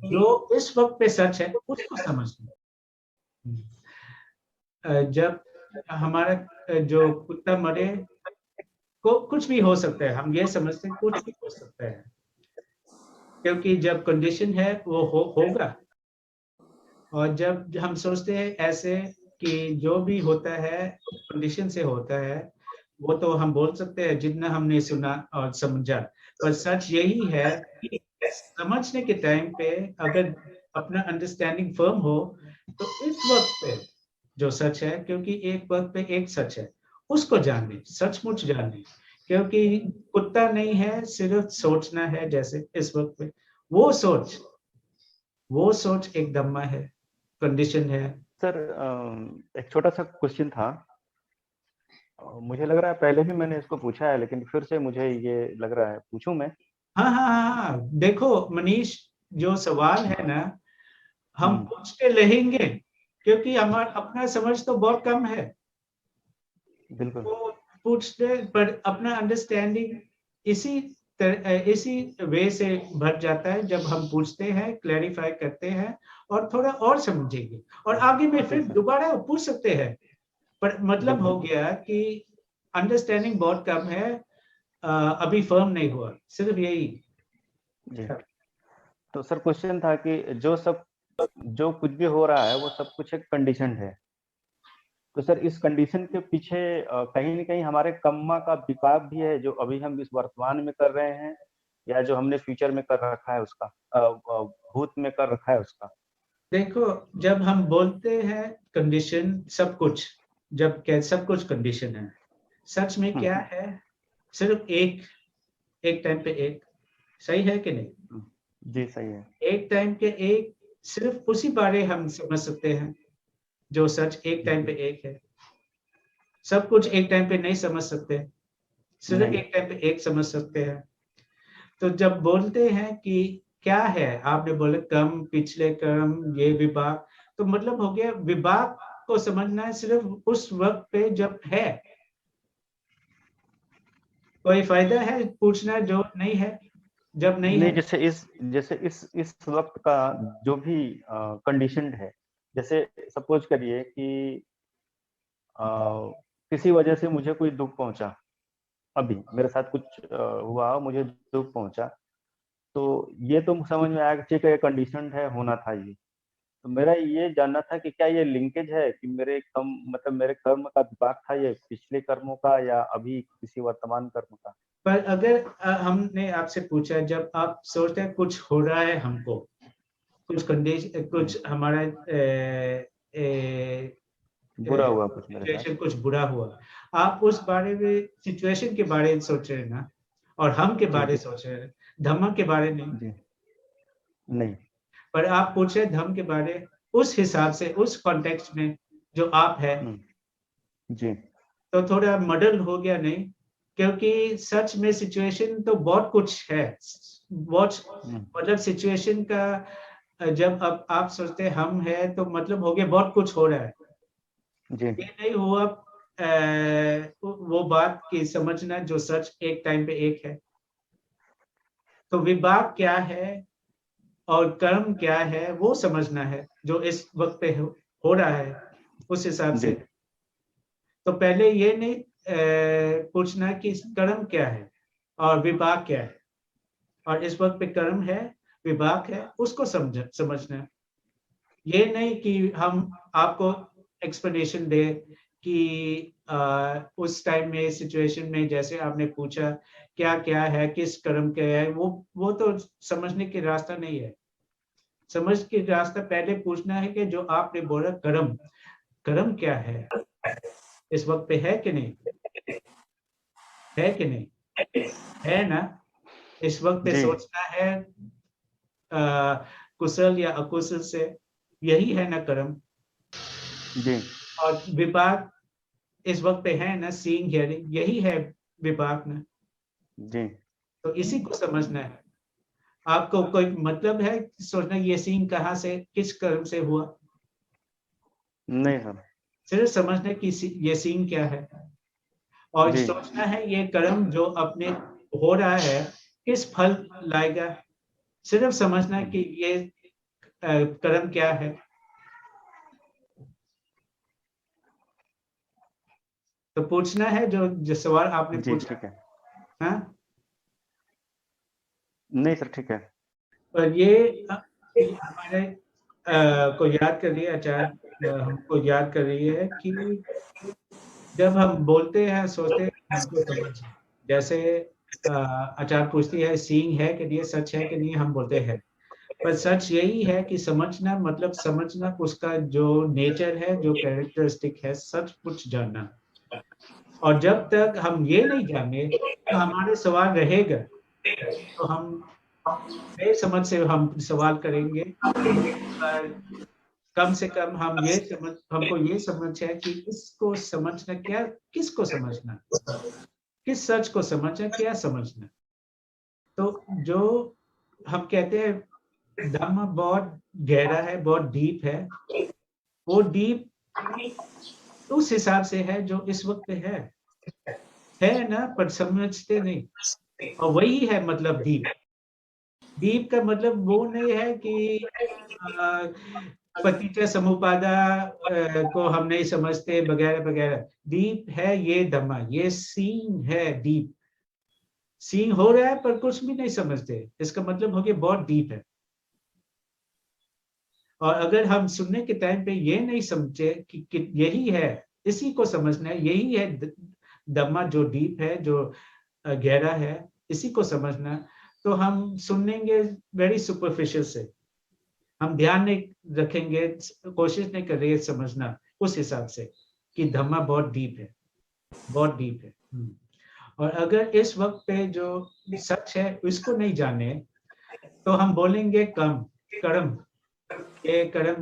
जो इस वक्त पे सच है उसको समझना। जब हमारा जो कुत्ता मरे, को कुछ भी हो सकता है, हम ये समझते हैं कुछ भी हो सकता है, क्योंकि जब कंडीशन है वो होगा। और जब हम सोचते हैं ऐसे कि जो भी होता है कंडीशन से होता है, वो तो हम बोल सकते हैं जितना हमने सुना और समझा, पर सच यही है कि समझने के टाइम पे अगर अपना अंडरस्टैंडिंग फर्म हो, तो इस वक्त पे जो सच है, क्योंकि एक वक्त पे एक सच है, उसको जानने, सचमुच जानने। क्योंकि कुत्ता नहीं है, सिर्फ सोचना है, जैसे इस वक्त पे वो सोच एक दम्मा है, कंडीशन है। सर एक छोटा सा क्वेश्चन था, मुझे लग रहा है पहले भी मैंने इसको पूछा है, लेकिन फिर से मुझे ये लग रहा है पूछूं मैं। हाँ हाँ हाँ हाँ, देखो मनीष, जो सवाल है ना, हम पूछते रहेंगे, क्योंकि हमारा अपना समझ तो बहुत कम है। बिल्कुल। वो पूछते, पर अपना अंडरस्टैंडिंग इसी वे से भर जाता है जब हम पूछते हैं, क्लैरिफाई करते हैं और थोड़ा और समझेंगे, और आगे में फिर दोबारा पूछ सकते हैं। पर मतलब हो गया कि अंडरस्टैंडिंग बहुत कम है, अभी फर्म नहीं हुआ, सिर्फ यही। जी। तो सर क्वेश्चन था कि जो कुछ भी हो रहा है वो सब कुछ एक कंडीशन है, तो सर इस कंडीशन के पीछे कहीं न कहीं हमारे कर्मा का विपाक भी है, जो अभी हम इस वर्तमान में कर रहे हैं, या जो हमने फ्यूचर में कर रखा है उसका, भूत में कर रखा है उसका। देखो, जब हम बोलते हैं कंडीशन, सब कुछ, जब सब कुछ कंडीशन है, सच में क्या है? सिर्फ एक टाइम पे एक, सही है कि नहीं? जी सही है। एक टाइम के एक, सिर्फ उसी बारे हम समझ सकते हैं जो सच एक टाइम पे एक है। सब कुछ एक टाइम पे नहीं समझ सकते, सिर्फ नहीं। एक टाइम पे एक समझ सकते हैं। तो जब बोलते हैं कि क्या है, आपने बोले कर्म, पिछले कर्म, ये विभाग, तो मतलब हो गया विभाग को समझना है सिर्फ उस वक्त पे जब है। कोई फायदा है पूछना जो नहीं है, जब नहीं है। जैसे इस वक्त का जो भी कंडीशन है, जैसे सपोज करिए कि किसी वजह से मुझे कोई दुख पहुंचा, अभी मेरे साथ कुछ हुआ, मुझे दुख पहुंचा, तो ये तो समझ में आया कि ठीक है कंडीशन है, होना था ये। तो मेरा ये जानना था कि क्या ये लिंकेज है कि मेरे कर्म का विपाक था ये पिछले कर्मों का, या अभी किसी वर्तमान कर्म का? पर अगर हमने आपसे पूछा, जब आप सोचते हैं कुछ हो रहा है हमको, कुछ कंडीशन, कुछ हमारा बुरा हुआ कुछ मेरे साथ। सिचुएशन, कुछ बुरा हुआ, आप उस बारे में, सिचुएशन के बारे में सोच रहे हैं ना, और हम के बारे में सोच रहे हैं, धम्म के बारे में नहीं। जी नहीं। पर आप पूछ रहे धम्म के बारे, उस हिसाब से, उस कॉन्टेक्स्ट में जो आप है, जी। तो थोड़ा मॉडल हो गया नहीं? क्योंकि सच में सिचुएशन तो बहुत कुछ है, बहुत, मतलब सिचुएशन का जब अब आप सोचते हम है, तो मतलब हो गया बहुत कुछ हो रहा है। जी। ये नहीं हुआ वो बात की समझना जो सच एक टाइम पे एक है। तो विभाग क्या है और कर्म क्या है वो समझना है, जो इस वक्त पे हो रहा है उस हिसाब से। तो पहले ये नहीं पूछना कि कर्म क्या है और विभाग क्या है, और इस वक्त पे कर्म है विभाग है उसको समझना। ये नहीं कि हम आपको एक्सप्लेनेशन दे कि उस टाइम में सिचुएशन में जैसे आपने पूछा क्या क्या है किस कर्म क्या है, वो तो समझने की रास्ता नहीं है। समझ के रास्ता पहले पूछना है कि जो आपने बोला कर्म, कर्म क्या है इस वक्त पे, है कि नहीं, है कि नहीं, है ना। इस वक्त पे जी। सोचना है कुशल या अकुशल से, यही है ना कर्म। जी। और विभाग इस वक्त पे है ना सीइंग हियरिंग, यही है विभाग ना। जी। तो इसी को समझना है। आपको कोई मतलब है सोचना ये सीइंग कहाँ से किस कर्म से हुआ? नहीं सर। सिर्फ समझना कि ये सीइंग क्या है, और जी। सोचना है ये कर्म जो अपने हो रहा है किस फल लाएगा। सिर्फ समझना कि ये कर्म क्या है। तो पूछना है जो सवाल आपने जी पूछा। ठीक है। हाँ, नहीं सर ठीक है। पर ये हमारे को याद कर रही है, आचार्य हमको याद कर रही है कि जब हम बोलते हैं सोचते हैं हमको समझ, जैसे आचार्य पूछती है सीइंग है कि नहीं, सच है कि नहीं, हम बोलते हैं पर सच यही है कि समझना मतलब समझना उसका जो नेचर है, जो कैरेक्टरिस्टिक है, सच कुछ जानना। और जब तक हम ये नहीं जाने तो हमारे सवाल रहेगा, तो हम समझ से हम सवाल करेंगे। पर कम से कम हमको ये समझ है कि इसको समझना क्या, किसको समझना, किस सच को समझना, क्या समझना। तो जो हम कहते हैं धम्म बहुत गहरा है, बहुत डीप है, वो डीप उस हिसाब से है जो इस वक्त पे है ना, पर समझते नहीं। और वही है मतलब डीप। डीप का मतलब वो नहीं है कि पतिचा समुपादा को हम नहीं समझते वगैरह वगैरह। डीप है ये धम्मा, ये सीन है डीप। सीन हो रहा है पर कुछ भी नहीं समझते, इसका मतलब हो गया बहुत डीप है। और अगर हम सुनने के टाइम पे ये नहीं समझे कि यही है, इसी को समझना है, यही है धम्मा जो डीप है, जो गहरा है, इसी को समझना, तो हम सुनेंगे वेरी सुपरफिशियल से, हम ध्यान नहीं रखेंगे, कोशिश नहीं कर रहे हैं समझना उस हिसाब से कि धम्मा बहुत डीप है, बहुत डीप है। और अगर इस वक्त पे जो सच है उसको नहीं जाने तो हम बोलेंगे कर्म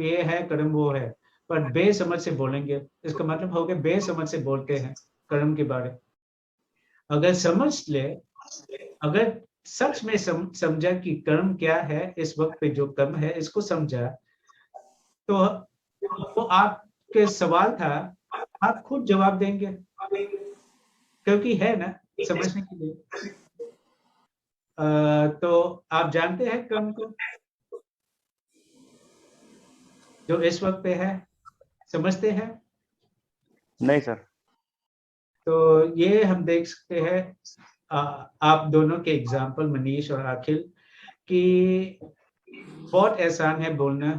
ये है, कर्म वो है, पर बेसमझ से बोलेंगे। इसका मतलब हो गया बेसमझ से बोलते हैं कर्म के बारे। अगर समझ ले, अगर सच में समझा कि कर्म क्या है, इस वक्त पे जो कर्म है इसको समझा, तो वो आपके सवाल था, आप खुद जवाब देंगे, क्योंकि है ना समझने के लिए। तो आप जानते हैं कर्म को जो इस वक्त पे है, समझते हैं? नहीं सर। तो ये हम देख सकते हैं आप दोनों के एग्जाम्पल, मनीष और अखिल, कि बहुत आसान है बोलना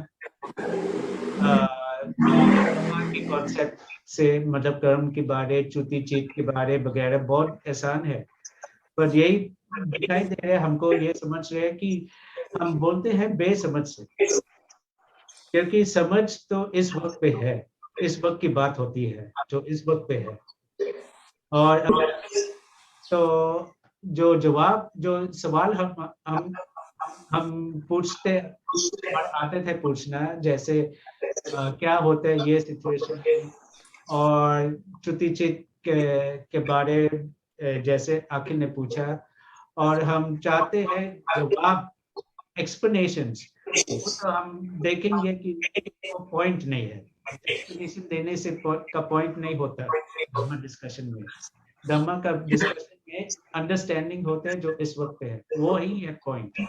के कॉन्सेप्ट से, मतलब कर्म के बारे, च्युति चित के बारे वगैरह बहुत आसान है। पर यही दिखाई दे रहा है हमको, ये समझ रहे हैं कि हम बोलते हैं बेसमझ से, क्योंकि समझ तो इस वक्त पे है, इस वक्त की बात होती है जो इस वक्त पे है। और तो जो जवाब, जो सवाल हम पूछते और आते थे पूछना, जैसे क्या होता है ये सिचुएशन में, और च्युतिचित के बारे जैसे अखिल ने पूछा, और हम चाहते हैं जवाब, एक्सप्लेनेशंस, तो हम देखेंगे कि वो पॉइंट नहीं है, एक्सप्लेनेशन देने से का पॉइंट नहीं होता धम्मा डिस्कशन में। धम्मा का डिस्कशन में अंडरस्टैंडिंग होते हैं जो इस वक्त पे है, वो ही है पॉइंट।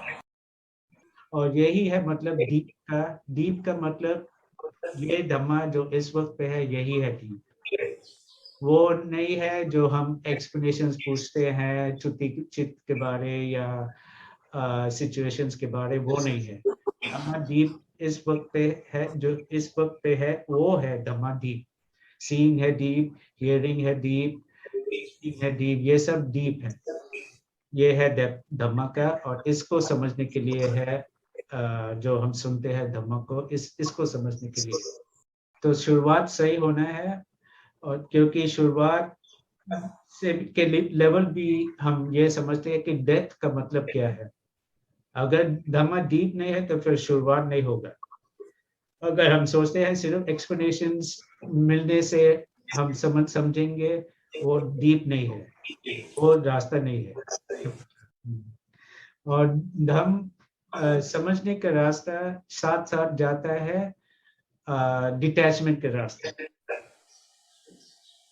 और यही है मतलब दीप का मतलब ये धम्मा जो इस वक्त पे है, यही है दीप। वो नहीं है जो हम एक्सप्लेनेशंस पूछते हैं चित्त के बारे या सिचुएशंस के बारे, वो नहीं है। धम्मा दीप इस वक्त पे है, जो इस वक्त पे है वो है धम्मा दीप। सीइंग है डीप, हियरिंग है डीप, स्पीकिंग है डीप, ये सब डीप है। ये है धम्मा का, और इसको समझने के लिए है जो हम सुनते हैं धम्मा को, इसको समझने के लिए तो शुरुआत सही होना है। और क्योंकि शुरुआत से के लेवल भी हम ये समझते हैं कि डेप्थ का मतलब क्या है। अगर धम्मा डीप नहीं है तो फिर शुरुआत नहीं होगा। अगर हम सोचते हैं सिर्फ एक्सप्लेनेशंस मिलने से हम समझेंगे, वो डीप नहीं है, वो रास्ता नहीं है। और धम्म समझने का रास्ता साथ साथ जाता है डिटैचमेंट के रास्ते।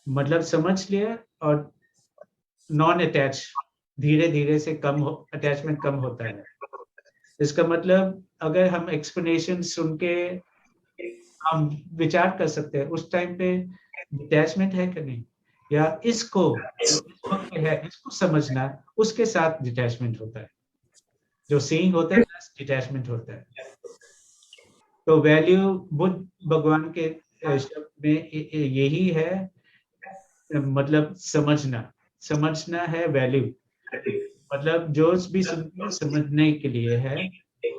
मतलब समझ लिया और नॉन अटैच, धीरे धीरे से अटैचमेंट कम होता है। इसका मतलब अगर हम एक्सप्लेनेशन सुन के हम विचार कर सकते हैं उस टाइम पे डिटैचमेंट है कि नहीं, या इसको जो इस वक्त है इसको समझना, उसके साथ डिटैचमेंट होता है। जो सीइंग होता है डिटैचमेंट होता है। तो वैल्यू बुद्ध भगवान के शब्द में यही है, मतलब समझना है वैल्यू। मतलब जो भी समझने के लिए है,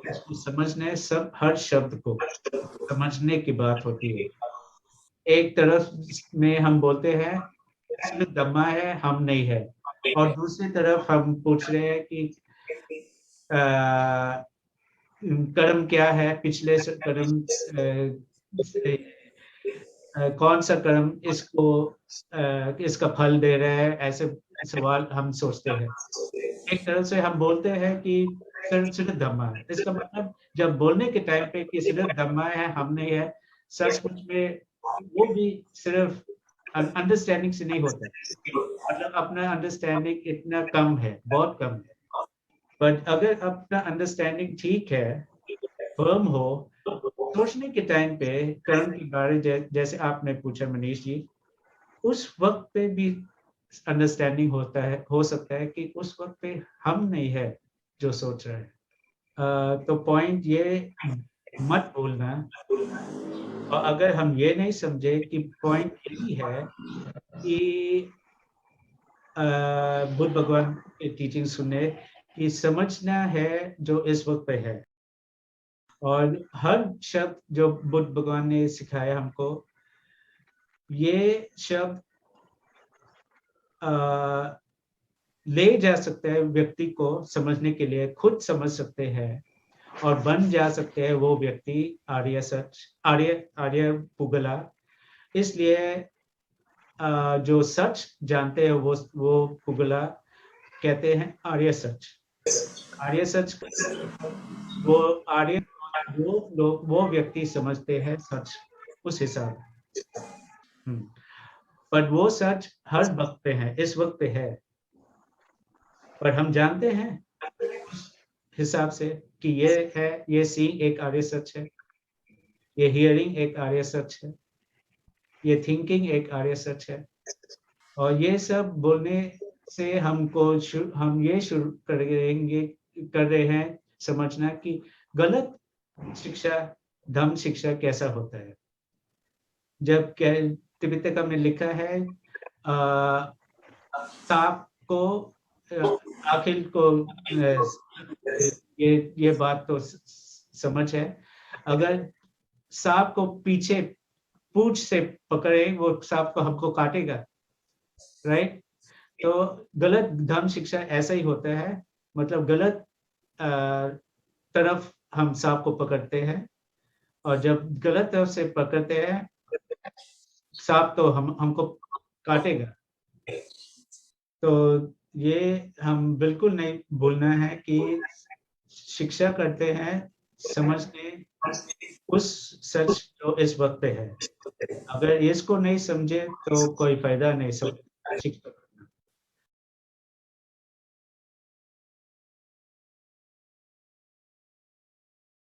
उसको समझना है, सब हर शब्द को समझने की बात होती है। एक तरफ में हम बोलते हैं सिर्फ धम्मा है, हम नहीं है, और दूसरी तरफ हम पूछ रहे हैं कि कर्म क्या है, पिछले कर्म कौन सा कर्म इसका फल दे रहा है, ऐसे सवाल हम सोचते हैं। एक तरह से हम बोलते हैं कि सिर्फ धम्मा है। इसका मतलब जब बोलने के टाइम पे कि सिर्फ धम्मा है, हम नहीं है, सचमुच में वो भी सिर्फ अंडरस्टैंडिंग से नहीं होता। मतलब अपना अंडरस्टैंडिंग इतना कम है, बहुत कम है। पर अगर अपना अंडरस्टैंडिंग ठीक है, फर्म हो, सोचने के टाइम पे कर्म के बारे जैसे आपने पूछा मनीष जी, उस वक्त पे भी अंडरस्टैंडिंग होता है, हो सकता है कि उस वक्त पे हम नहीं है जो सोच रहे हैं। तो पॉइंट ये मत भूलना। और अगर हम ये नहीं समझे कि पॉइंट यही है कि बुद्ध भगवान की टीचिंग सुने कि समझना है जो इस वक्त पे है, और हर शब्द जो बुद्ध भगवान ने सिखाया हमको, ये शब्द ले जा सकता है व्यक्ति को समझने के लिए, खुद समझ सकते हैं और बन जा सकते हैं वो व्यक्ति आर्य सच, आर्य पुगला। इसलिए जो सच जानते हैं वो पुगला कहते हैं आर्य सच। आर्य सच वो आर्य वो व्यक्ति समझते हैं सच उस हिसाब। पर वो सच हर वक्त पे है, इस वक्त पे है, पर हम जानते हैं उस हिसाब से कि ये है, ये सीइंग एक आर्य सच है, ये हियरिंग एक आर्य सच है, ये थिंकिंग एक आर्य सच है। और ये सब बोलने से हमको हम ये शुरू कर रहे हैं समझना कि गलत शिक्षा, धम्म शिक्षा कैसा होता है। जब त्रिपिटक में लिखा है सांप को आखिर को ये बात तो समझ है, अगर सांप को पीछे पूंछ से पकड़े वो सांप को हमको काटेगा, राइट। तो गलत धम्म शिक्षा ऐसा ही होता है, मतलब गलत तरफ हम सांप को पकड़ते हैं, और जब गलत तरफ से पकड़ते हैं सांप तो हमको काटेगा। तो ये हम बिल्कुल नहीं भूलना है कि शिक्षा करते हैं समझने उस सच जो इस वक्त पे है। अगर इसको नहीं समझे तो कोई फायदा नहीं शिक्षा।